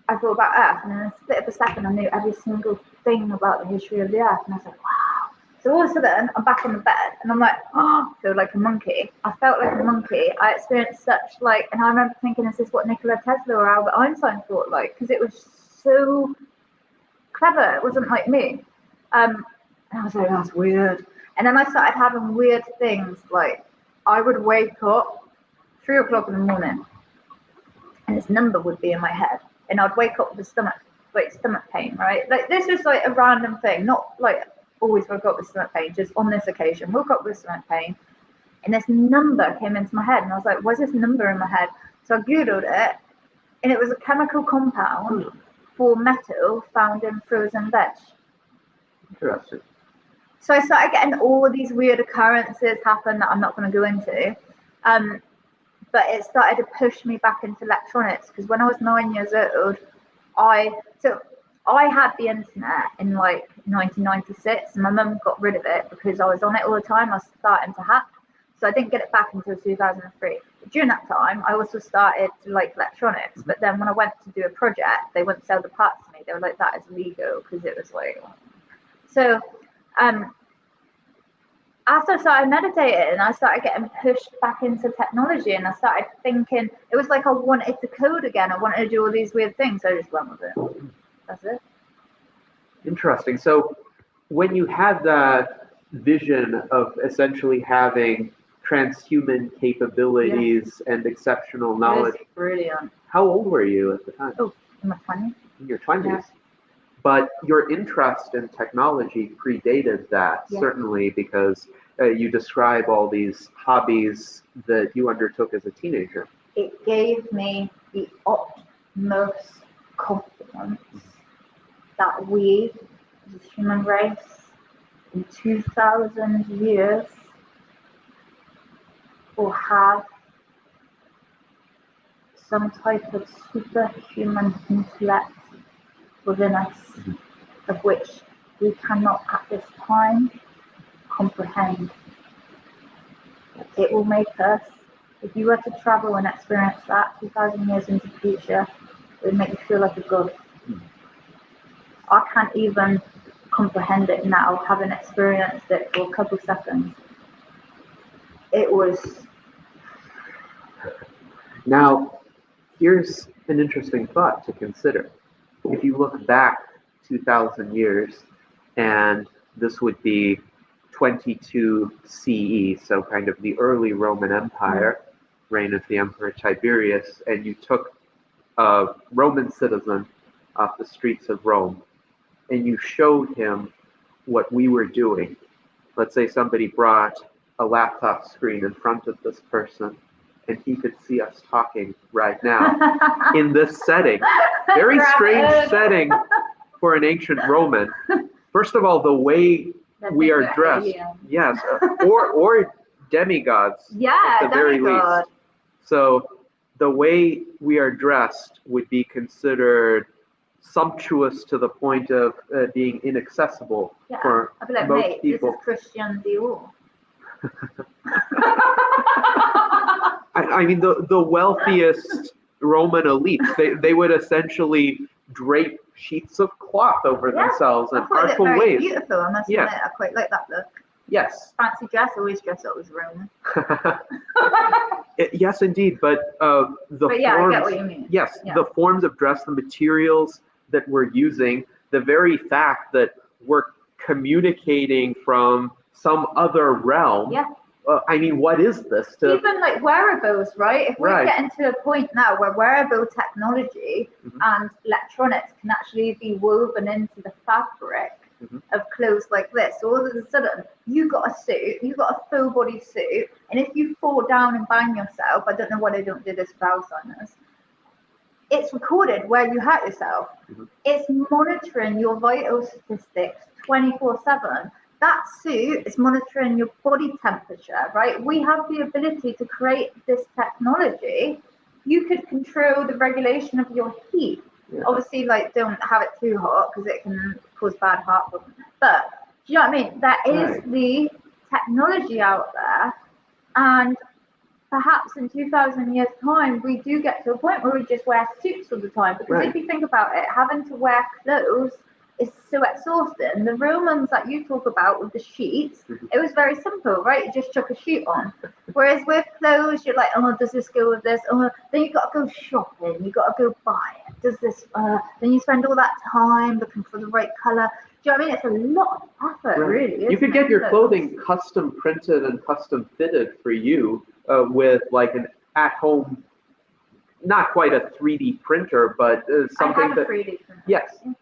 I thought about Earth, and in a split of a second, I knew every single thing about the history of the Earth, and I was like, wow. So all of a sudden, I'm back in the bed, and I'm like, I feel like a monkey. I felt like a monkey. I experienced such like, and I remember thinking, is this what Nikola Tesla or Albert Einstein thought like? Because it was so clever. It wasn't like me. And I was like, that's weird. And then I started having weird things, like I would wake up 3 o'clock in the morning, and this number would be in my head, and I'd wake up with stomach pain, right? Like this was like a random thing, not like always woke up with stomach pain, just on this occasion, woke up with stomach pain, and this number came into my head, and I was like, what's this number in my head? So I Googled it, and it was a chemical compound for metal found in frozen veg. Interesting. So I started getting all these weird occurrences happen that I'm not going to go into. But it started to push me back into electronics, because when I was 9 years old, I had the internet in like 1996, and my mum got rid of it because I was on it all the time. I was starting to hack. So so I didn't get it back until 2003. But during that time, I also started to like electronics. But then when I went to do a project, they wouldn't sell the parts to me. They were like, that is illegal, because it was like. So after I started meditating, I started getting pushed back into technology, and I started thinking, it was like I wanted to code again. I wanted to do all these weird things. So I just went with it. That's it. Interesting. So when you had that vision of essentially having transhuman capabilities and exceptional knowledge, Brilliant. How old were you at the time? Oh, in my 20s. In your 20s. Yeah. But your interest in technology predated that, certainly, because you describe all these hobbies that you undertook as a teenager. It gave me the utmost confidence that we, the human race, in 2,000 years, will have some type of superhuman intellect within us, of which we cannot at this time comprehend. It will make us, if you were to travel and experience that 2,000 years into the future, it would make you feel like a god. I can't even comprehend it now, having experienced it for a couple seconds. It was. Now, here's an interesting thought to consider. If you look back 2,000 years, and this would be 22 CE, so kind of the early Roman Empire, reign of the Emperor Tiberius, and you took a Roman citizen off the streets of Rome, and you showed him what we were doing. Let's say somebody brought a laptop screen in front of this person, and he could see us talking right now in this setting. Very strange setting for an ancient Roman. First of all, the way we are dressed, yes, or demigods, at the very least. So the way we are dressed would be considered sumptuous to the point of being inaccessible for I'd be like, most mate, people. This is Christian Dior. I mean, the wealthiest Roman elites, they would essentially drape sheets of cloth over themselves in artful ways. Beautiful, I must admit. I quite like that look. Yes. Fancy dress, always dress up as Roman. Yes, indeed, but the forms, I get what you mean. Yes, the forms of dress, the materials that we're using, the very fact that we're communicating from some other realm. Yeah. I mean, what is this? Even like wearables, right? If we're getting to a point now where wearable technology and electronics can actually be woven into the fabric of clothes like this, so all of a sudden you got a suit, you got a full body suit, and if you fall down and bang yourself, I don't know why they don't do this for Alzheimer's, it's recorded where you hurt yourself. It's monitoring your vital statistics 24/7. That suit is monitoring your body temperature, right? We have the ability to create this technology. You could control the regulation of your heat. Obviously, like, don't have it too hot because it can cause bad heart problems. But do you know what I mean? There is the technology out there, and perhaps in 2,000 years' time, we do get to a point where we just wear suits all the time. Because if you think about it, having to wear clothes is so exhausting. The Romans that you talk about with the sheets, it was very simple, right? You just chuck a sheet on. Whereas with clothes, you're like, oh, does this go with this? Oh, then you got to go shopping. You got to go buy it. Does this? Then you spend all that time looking for the right color. Do you know what I mean? It's a lot of effort, really. You could get your clothing custom printed and custom fitted for you with like an at-home, not quite a 3D printer, but something I have a 3D printer.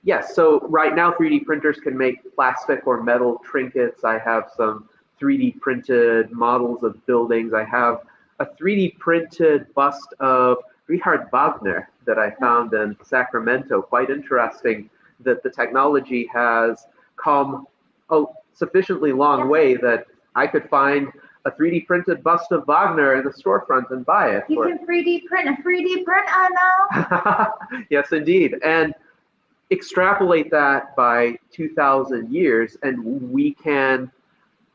Yes, so right now 3D printers can make plastic or metal trinkets. I have some 3D printed models of buildings. I have a 3D printed bust of Richard Wagner that I found in Sacramento. Quite interesting that the technology has come a sufficiently long way that I could find a 3D printed bust of Wagner in the storefront and buy it. You can 3D print a 3D printer now? Yes, indeed. And extrapolate that by 2,000 years, and we can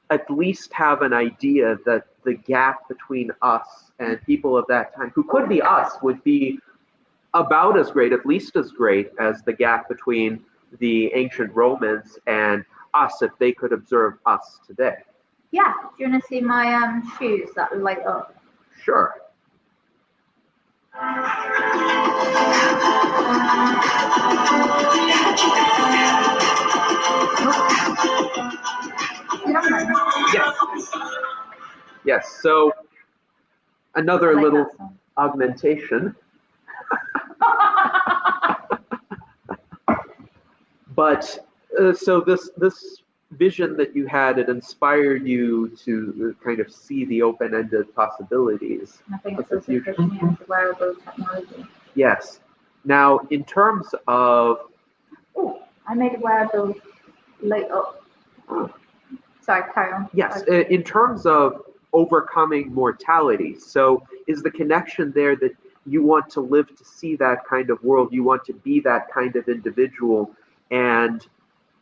at least have an idea that the gap between us and people of that time, who could be us, would be about as great, at least as great, as the gap between the ancient Romans and us if they could observe us today. Yeah. Do you want to see my shoes that light up? Sure. Yes. Yes. So another I like little that song. augmentation. But so this vision that you had, it inspired you to kind of see the open-ended possibilities I think of it's the also future. pushing into wearable technology. Yes. Now, in terms of Oh, I made a wearable light up. Sorry, carry on. yes, in terms of overcoming mortality, so is the connection there that you want to live to see that kind of world, you want to be that kind of individual, and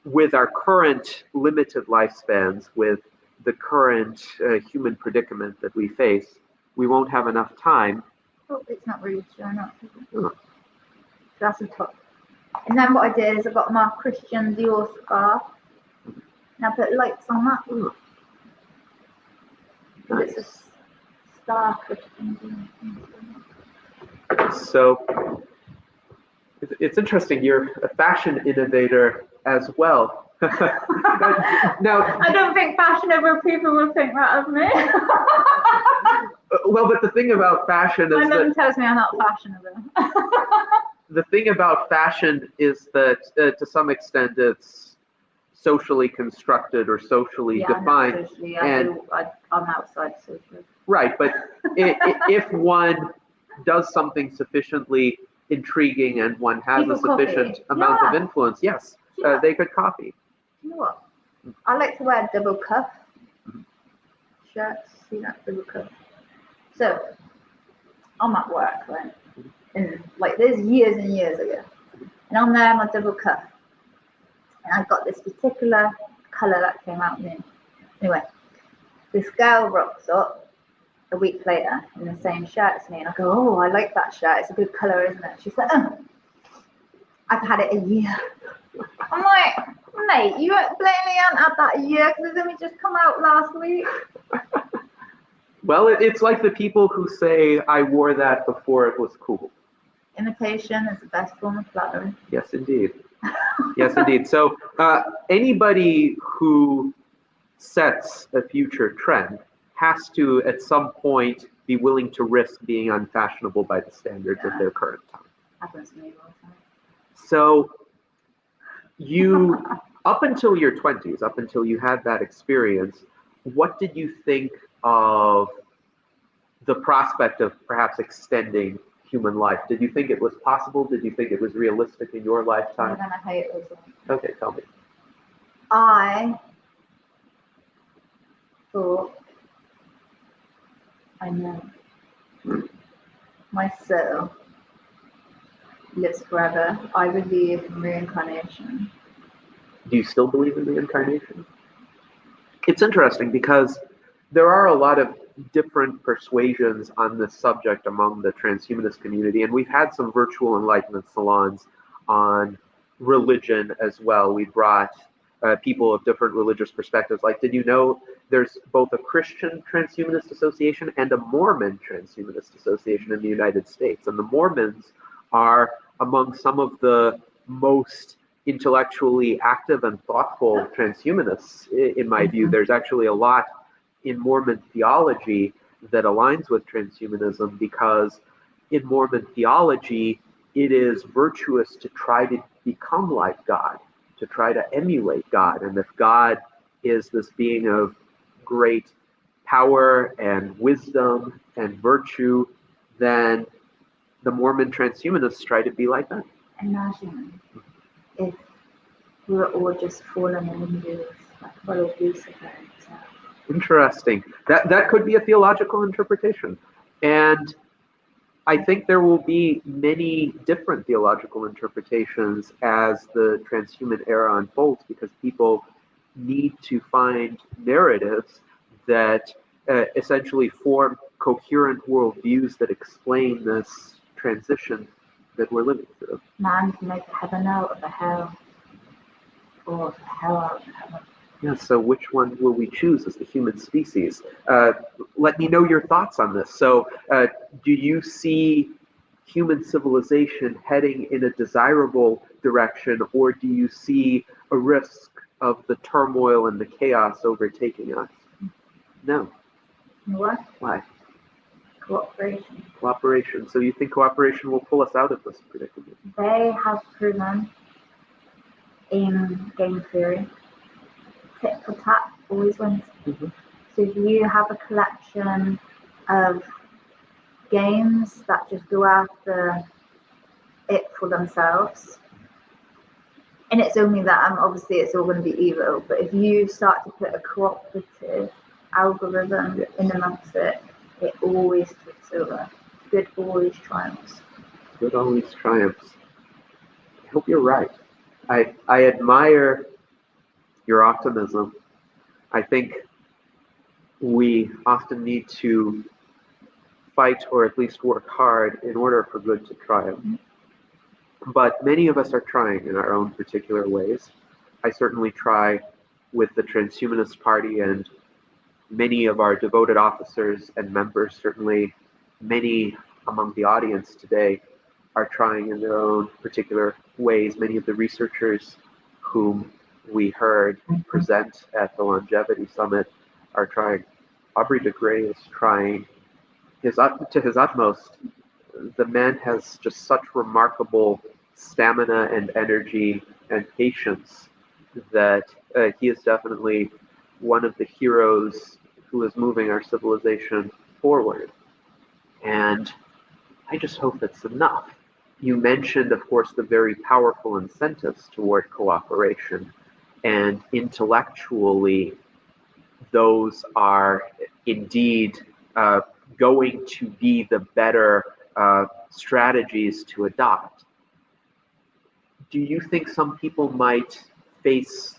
with our current limited lifespans, with the current human predicament that we face, we won't have enough time. Oh, it's not really showing up. Oh. That's the top. And then what I did is I got my Christian Dior scarf and I put lights on that. Oh. It's Nice. a star Christian Dior. So it's interesting, you're a fashion innovator as well. Now, I don't think fashion over people will think that of me. well, but the thing about fashion My is mum that tells me I'm not fashionable. the thing about fashion is that to some extent it's socially constructed or socially Yeah, defined. not socially. And I'm outside socially. right, but if one does something sufficiently intriguing and one has People a sufficient copy. amount of Yeah. influence, yes, Yeah. they could copy. You know what? I like to wear double cuff shirts. See that double cuff? So I'm at work, right? And like there's years and years ago, and I'm there, my double cuff, and I've got this particular colour that came out new. Anyway, this girl rocks up a week later in the same shirt as me, and I go, "Oh, I like that shirt. It's a good colour, isn't it?" She's like, "Oh, I've had it a year." I'm like, "Mate, you blatantly haven't had that a year because it's only just come out last week." Well, it's like the people who say, I wore that before it was cool. Imitation is the best form of flattery. Yes, indeed. Yes, indeed. So anybody who sets a future trend has to, at some point, be willing to risk being unfashionable by the standards of their current time. Happens to me all the time. So you, up until your 20s, up until you had that experience, what did you think of the prospect of perhaps extending human life? Did you think it was possible? Did you think it was realistic in your I'm lifetime? gonna hate it. Okay, tell me. I thought I know my soul lives forever. I believe in reincarnation. Do you still believe in reincarnation? It's interesting because there are a lot of different persuasions on this subject among the transhumanist community, and we've had some virtual enlightenment salons on religion as well. We brought people of different religious perspectives. Like, did you know there's both a Christian transhumanist association and a Mormon transhumanist association in the United States? And the Mormons are among some of the most intellectually active and thoughtful transhumanists, in my view. There's actually a lot in Mormon theology that aligns with transhumanism, because in Mormon theology, it is virtuous to try to become like God, to try to emulate God. And if God is this being of great power and wisdom and virtue, then the Mormon transhumanists try to be like that. Imagine if we were all just fallen angels, like follow Lucifer. Interesting. That could be a theological interpretation. And I think there will be many different theological interpretations as the transhuman era unfolds, because people need to find narratives that essentially form coherent worldviews that explain this transition that we're living through. Man can make a heaven out of a hell, or a hell out of heaven. Yeah, so which one will we choose as the human species? Let me know your thoughts on this. So, do you see human civilization heading in a desirable direction, or do you see a risk of the turmoil and the chaos overtaking us? No. What? Why? Cooperation. Cooperation. So you think cooperation will pull us out of this predicament? They have proven in game theory, tit for tat always wins. Mm-hmm. So if you have a collection of games that just go after it for themselves, and it's only that, obviously it's all going to be evil, but if you start to put a cooperative algorithm in amongst it, it always takes over. Good always triumphs. Good always triumphs. I hope you're right. I admire your optimism. I think we often need to fight, or at least work hard, in order for good to triumph. Mm-hmm. But many of us are trying in our own particular ways. I certainly try with the Transhumanist Party, and many of our devoted officers and members, certainly many among the audience today, are trying in their own particular ways. Many of the researchers whom we heard present at the Longevity Summit are trying. Aubrey de Grey is trying to his utmost. The man has just such remarkable stamina and energy and patience that he is definitely one of the heroes who is moving our civilization forward. And I just hope it's enough. You mentioned, of course, the very powerful incentives toward cooperation, and intellectually, those are indeed going to be the better strategies to adopt. Do you think some people might face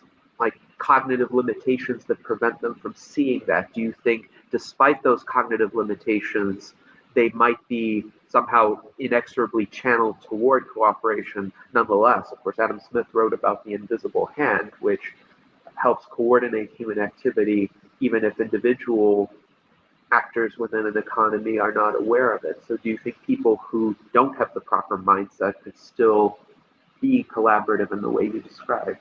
cognitive limitations that prevent them from seeing that? Do you think, despite those cognitive limitations, they might be somehow inexorably channeled toward cooperation nonetheless? Of course, Adam Smith wrote about the invisible hand, which helps coordinate human activity, even if individual actors within an economy are not aware of it. So do you think people who don't have the proper mindset could still be collaborative in the way you described?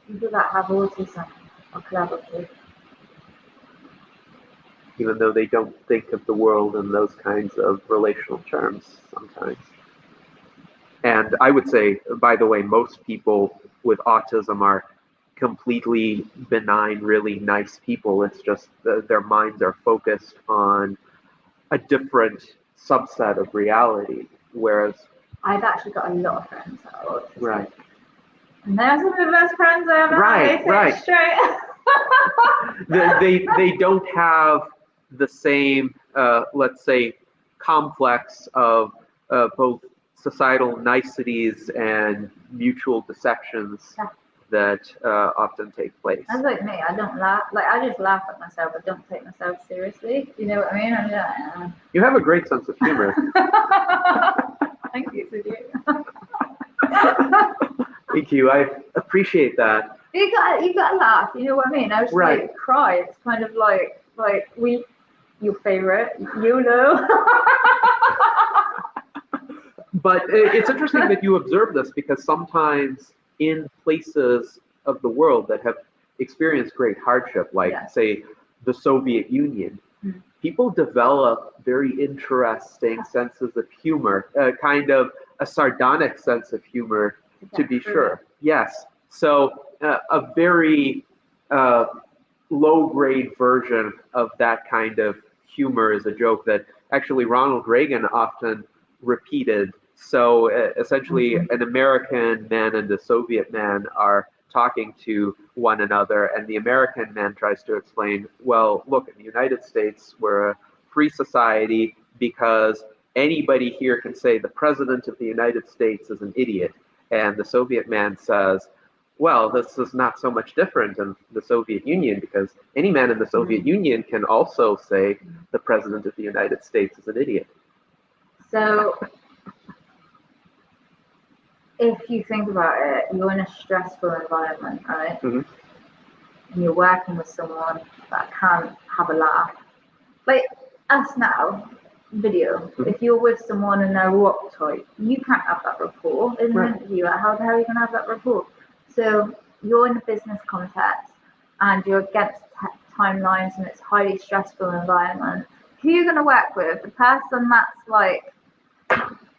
People that have autism are collaborative. Even though they don't think of the world in those kinds of relational terms sometimes. And I would say, by the way, most people with autism are completely benign, really nice people. It's just their minds are focused on a different subset of reality, whereas I've actually got a lot of friends that are autistic. Right. And they're some of the best friends I ever had. Right. Straight. they don't have the same, let's say, complex of both societal niceties and mutual deceptions that often take place. That's like me. I don't laugh. I just laugh at myself. I don't take myself seriously. You know what I mean? I'm just like, You have a great sense of humor. Thank you, Sujit. Thank you. I appreciate that. You got to laugh. You know what I mean? I was just cry. It's kind of like your favorite, you know. But it's interesting that you observe this, because sometimes in places of the world that have experienced great hardship, say the Soviet Union, people develop very interesting senses of humor, kind of a sardonic sense of humor, to be sure. Yes. So a very low-grade version of that kind of humor is a joke that actually Ronald Reagan often repeated. So essentially, an American man and a Soviet man are talking to one another, and the American man tries to explain, well, look, in the United States, we're a free society because anybody here can say the president of the United States is an idiot. And the Soviet man says, well, this is not so much different in the Soviet Union because any man in the Soviet Union can also say the president of the United States is an idiot. So if you think about it, you're in a stressful environment, right? Mhm. And you're working with someone that can't have a laugh. Like us now, video. If you're with someone and they're uptight, you can't have that rapport in an interview. How the hell are you going to have that rapport? So you're in a business context and you're against timelines and it's a highly stressful environment. Who are you going to work with? The person that's like,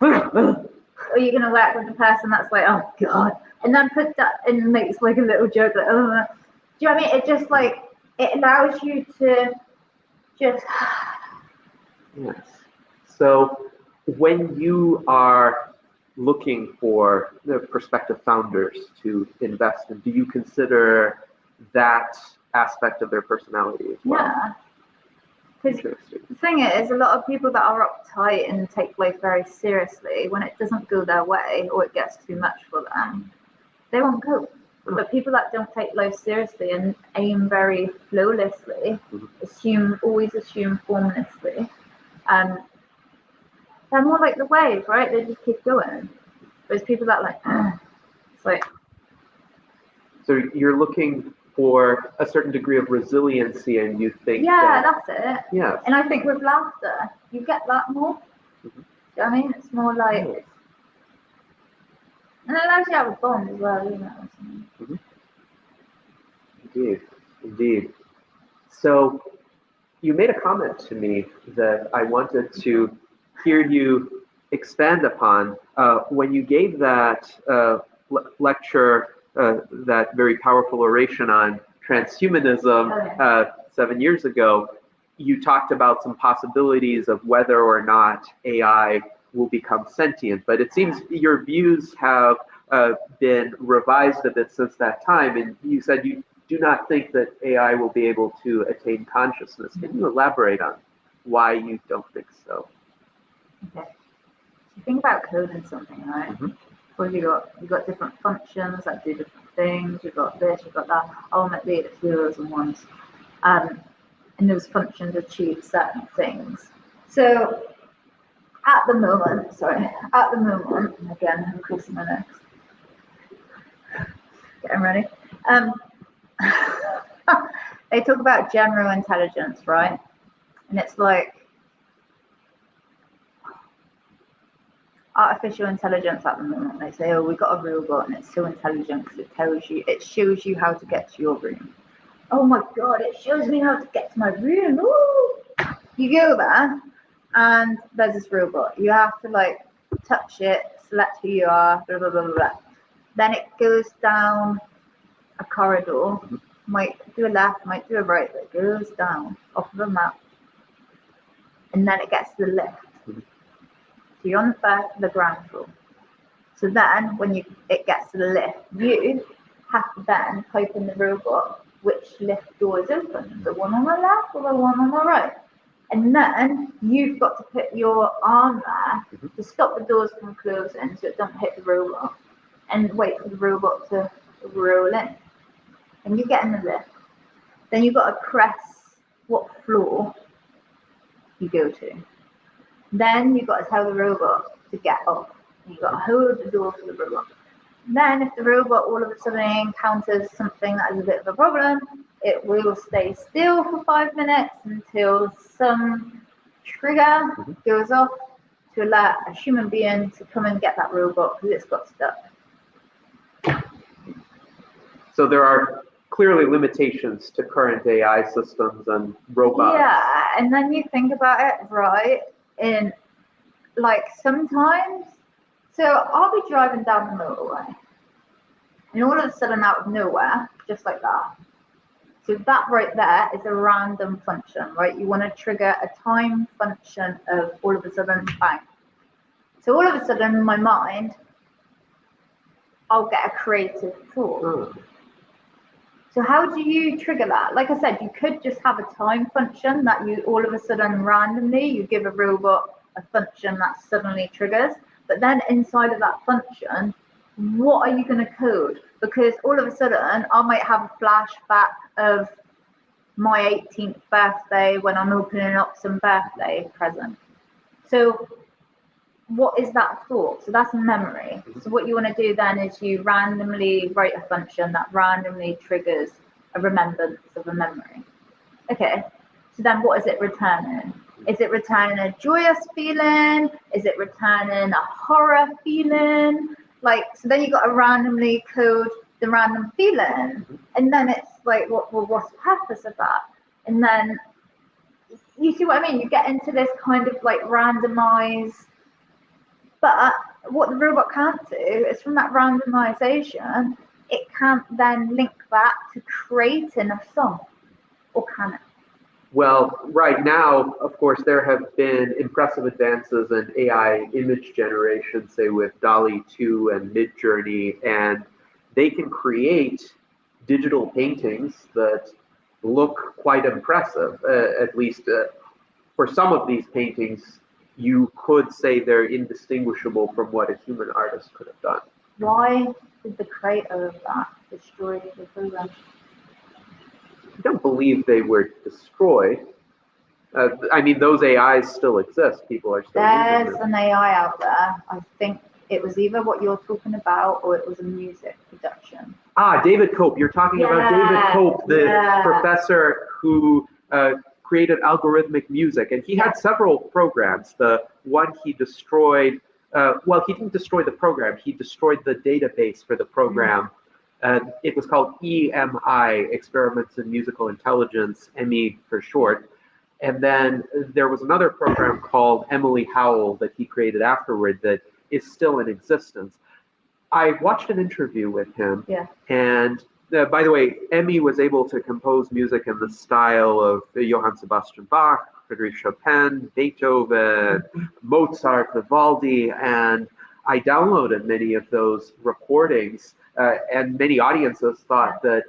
or you're going to work with the person that's like, oh God, and then put that and makes like a little joke like, oh. Do you know what I mean? It just like, it allows you to just. Yes. So when you are looking for the prospective founders to invest in, do you consider that aspect of their personality as well? Yeah. Because the thing is, a lot of people that are uptight and take life very seriously, when it doesn't go their way or it gets too much for them, they won't go. But people that don't take life seriously and aim very flawlessly, always assume formlessly, they're more like the wave, right? They just keep going. There's people that like, it's like. So you're looking for a certain degree of resiliency, and you think. Yeah, that's it. Yeah. And I think with laughter, you get that more. Do you know what I mean? It's more like. Yes. And it allows you to have a bond as well, you know. Indeed. So you made a comment to me that I wanted to hear you expand upon when you gave that lecture, that very powerful oration on transhumanism 7 years ago. You talked about some possibilities of whether or not AI will become sentient, but it seems your views have been revised a bit since that time, and you said you do not think that AI will be able to attain consciousness. Can you elaborate on why you don't think so? Okay. So think about coding something, right? Well, you got different functions that do different things. You've got this, you've got that. Ultimately, it's zeros and ones, and those functions achieve certain things. So at the moment, again, I'm crossing my legs. Getting ready. They talk about general intelligence, right? And it's like artificial intelligence at the moment. They say, oh, we got a robot and it's so intelligent because it shows you how to get to your room. Oh my God, it shows me how to get to my room. Ooh. You go there and there's this robot. You have to like touch it, select who you are, blah, blah, blah, blah. Then it goes down a corridor, might do a left, might do a right, but it goes down off of a map. And then it gets to the lift. So you're on the ground floor. So then when it gets to the lift, you have to then type in the robot which lift door is open, the one on the left or the one on the right. And then you've got to put your arm there to stop the doors from closing so it don't hit the robot, and wait for the robot to roll in. And you get in the lift. Then you've got to press what floor you go to. Then you've got to tell the robot to get up. You've got to hold the door for the robot. Then if the robot all of a sudden encounters something that is a bit of a problem, it will stay still for 5 minutes until some trigger goes off to allow a human being to come and get that robot because it's got stuck. So there are clearly limitations to current AI systems and robots. Yeah, and then you think about it, right? In like sometimes, so I'll be driving down the motorway, and all of a sudden, out of nowhere, just like that. So that right there is a random function, right? You want to trigger a time function of all of a sudden, bang. So all of a sudden, in my mind, I'll get a creative thought. So how do you trigger that? Like I said, you could just have a time function that you all of a sudden randomly, you give a robot a function that suddenly triggers. But then inside of that function, what are you going to code? Because all of a sudden, I might have a flashback of my 18th birthday when I'm opening up some birthday present. So what is that for? So that's a memory. So what you want to do then is you randomly write a function that randomly triggers a remembrance of a memory. Okay, so then what is it returning? Is it returning a joyous feeling? Is it returning a horror feeling? Like, so then you got to randomly code the random feeling. And then it's like, what's the purpose of that? And then, you see what I mean? You get into this kind of like randomized, but what the robot can't do is from that randomization, it can't then link back to creating a song, or can it? Well, right now, of course, there have been impressive advances in AI image generation, say with DALL-E 2 and Midjourney, and they can create digital paintings that look quite impressive. At least for some of these paintings, you could say they're indistinguishable from what a human artist could have done. Why did the creator of that destroy the program? I don't believe they were destroyed. I mean, those AIs still exist. People are still using There's them. an AI out there. I think it was either what you're talking about or it was a music production. Ah, David Cope. You're talking about David Cope, the professor who created algorithmic music. And he had several programs. The one he destroyed, well, he didn't destroy the program. He destroyed the database for the program. It was called EMI, Experiments in Musical Intelligence, ME for short. And then there was another program called Emily Howell that he created afterward that is still in existence. I watched an interview with him, and by the way, Emmy was able to compose music in the style of Johann Sebastian Bach, Friedrich Chopin, Beethoven, Mozart, Vivaldi, and I downloaded many of those recordings, and many audiences thought that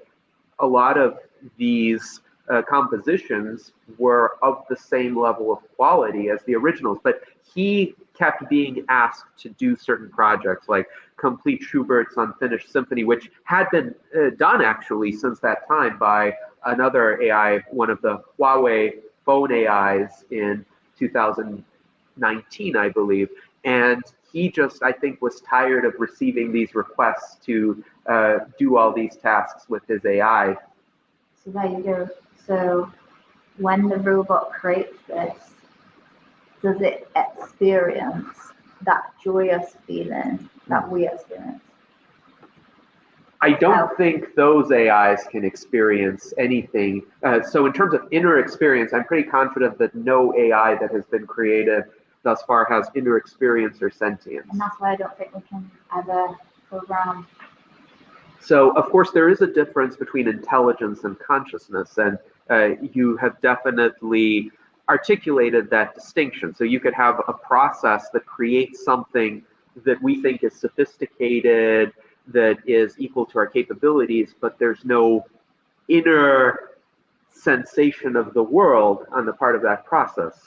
a lot of these compositions were of the same level of quality as the originals, but he kept being asked to do certain projects like complete Schubert's Unfinished Symphony, which had been done actually since that time by another AI, one of the Huawei phone AIs in 2019, I believe. And he just, I think, was tired of receiving these requests to do all these tasks with his AI. So there you go. So when the robot creates this, does it experience that joyous feeling that we experience? I don't think those AIs can experience anything. So in terms of inner experience, I'm pretty confident that no AI that has been created thus far has inner experience or sentience. And that's why I don't think we can ever program. So, of course, there is a difference between intelligence and consciousness, and you have definitely articulated that distinction. So you could have a process that creates something that we think is sophisticated, that is equal to our capabilities, but there's no inner sensation of the world on the part of that process.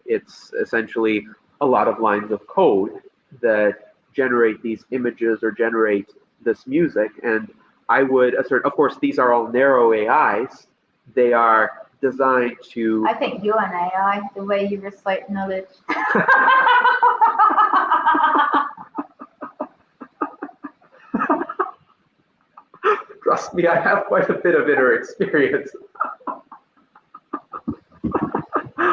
It's essentially a lot of lines of code that generate these images or generate this music. And I would assert, of course, these are all narrow AIs. They are designed to... I think you're an AI, the way you recite knowledge. Trust me, I have quite a bit of inner experience. An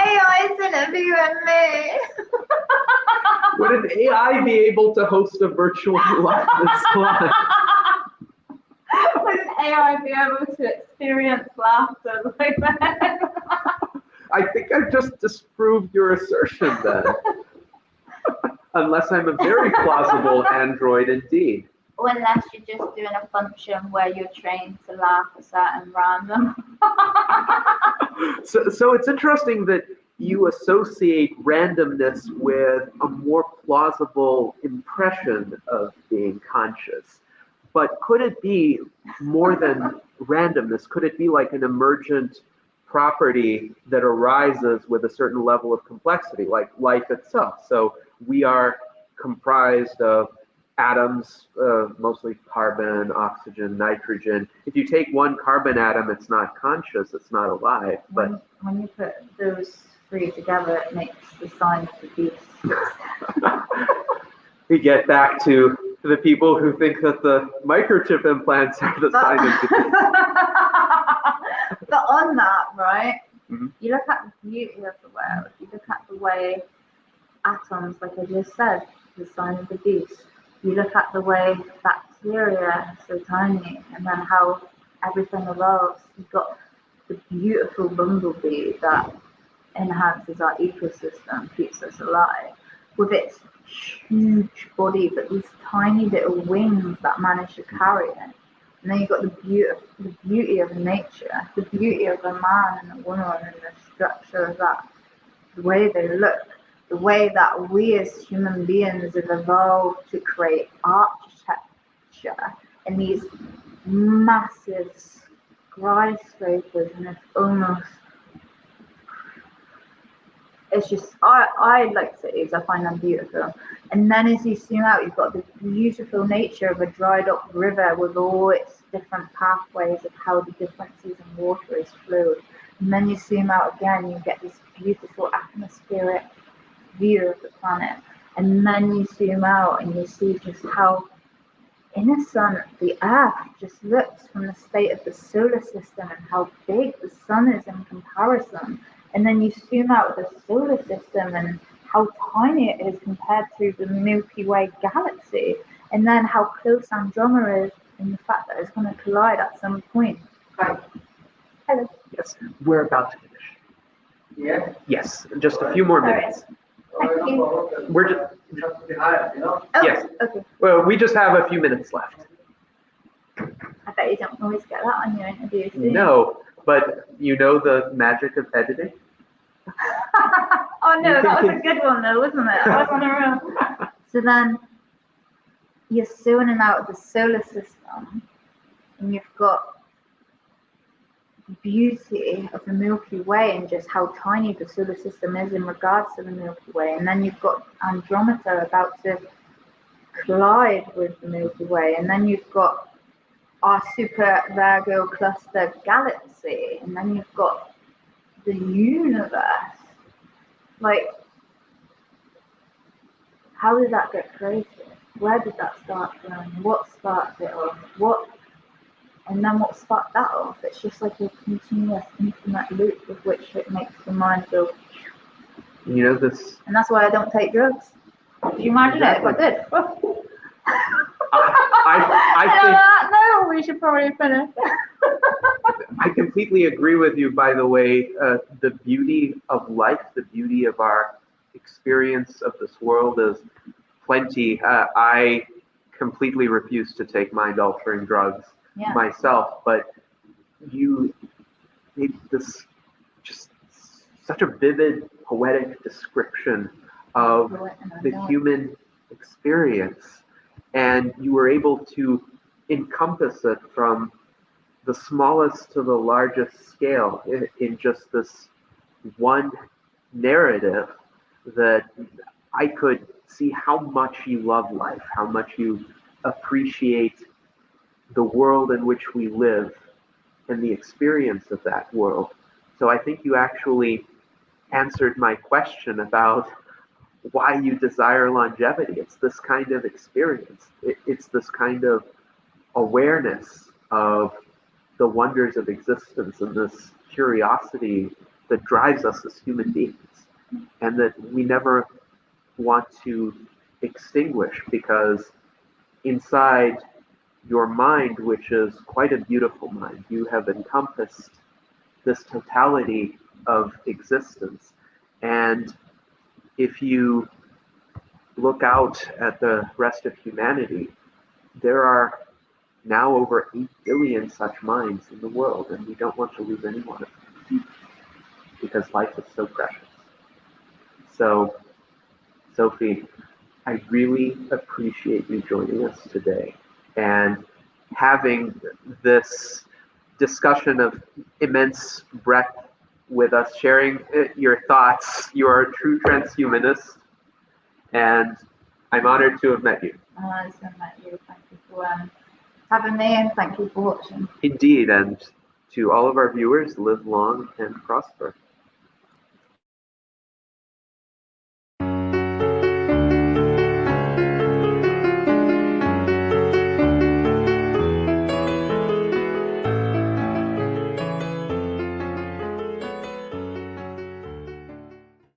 AI is interviewing me. Would an AI be able to host a virtual live salon? Would an AI be able to experience laughter like that? I think I just disproved your assertion then. Unless I'm a very plausible android indeed. Or unless you're just doing a function where you're trained to laugh at certain random. So it's interesting that you associate randomness with a more plausible impression of being conscious. But could it be more than randomness? Could it be like an emergent property that arises with a certain level of complexity, like life itself? So we are comprised of atoms, mostly carbon, oxygen, nitrogen. If you take one carbon atom, it's not conscious, it's not alive. But when you put those three together, it makes the sign of the beast. We get back to the people who think that the microchip implants are the sign of the beast. But on that, right, Mm-hmm. you look at the beauty of the world, you look at the way atoms, like I just said, the sign of the beast. You look at the way bacteria are so tiny, and then how everything evolves. You've got the beautiful bumblebee that enhances our ecosystem, keeps us alive, with its huge body, but these tiny little wings that manage to carry it. And then you've got the beauty of nature, the beauty of a man and a woman, and the structure of that, the way they look, the way that we as human beings have evolved to create architecture in these massive skyscrapers, and it's just, I like cities, I find them beautiful. And then as you zoom out, you've got the beautiful nature of a dried up river with all its different pathways of how the differences in water is flowed. And then you zoom out again, you get this beautiful atmospheric view of the planet. And then you zoom out and you see just how innocent the Earth just looks from the state of the solar system and how big the sun is in comparison. And then you zoom out the solar system and how tiny it is compared to the Milky Way galaxy, and then how close Andromeda is, and the fact that it's going to collide at some point. Hi. Hello. Yes, we're about to finish. Yeah. Yes, just a few more minutes. Thank you. We're just, Oh, yes. Okay. Well, we just have a few minutes left. I bet you don't always get that on your interviews. do you? No, but you know the magic of editing? Oh no, that was a good one though, wasn't it? I was on a roll. So then you're zooming out of the solar system, and you've got the beauty of the Milky Way and just how tiny the solar system is in regards to the Milky Way. And then you've got Andromeda about to collide with the Milky Way. And then you've got our Super Virgo cluster galaxy. And then you've got the universe. Like, how did that get created? Where did that start from? What sparked it off? And then what sparked that off? It's just like a continuous infinite loop with which it makes the mind go. You know this. And that's why I don't take drugs. Could you imagine it if I did? I think No, we should probably finish. I completely agree with you, by the way. The beauty of life, the beauty of our experience of this world is plenty. I completely refuse to take mind-altering drugs myself, but you made this just such a vivid, poetic description of the human experience, and you were able to encompass it from the smallest to the largest scale in just this one narrative, that I could see how much you love life, how much you appreciate the world in which we live and the experience of that world. So I think you actually answered my question about why you desire longevity. It's this kind of experience. It's this kind of awareness of the wonders of existence and this curiosity that drives us as human beings, and that we never want to extinguish, because inside your mind, which is quite a beautiful mind, you have encompassed this totality of existence. And if you look out at the rest of humanity, there are now over 8 billion such minds in the world, and we don't want to lose any one of them, because life is so precious. So, Sophie, I really appreciate you joining us today and having this discussion of immense breadth with us, sharing your thoughts. You are a true transhumanist, and I'm honored to have met you. Nice to meet you. Thank you for having me, and thank you for watching. Indeed, and to all of our viewers, live long and prosper.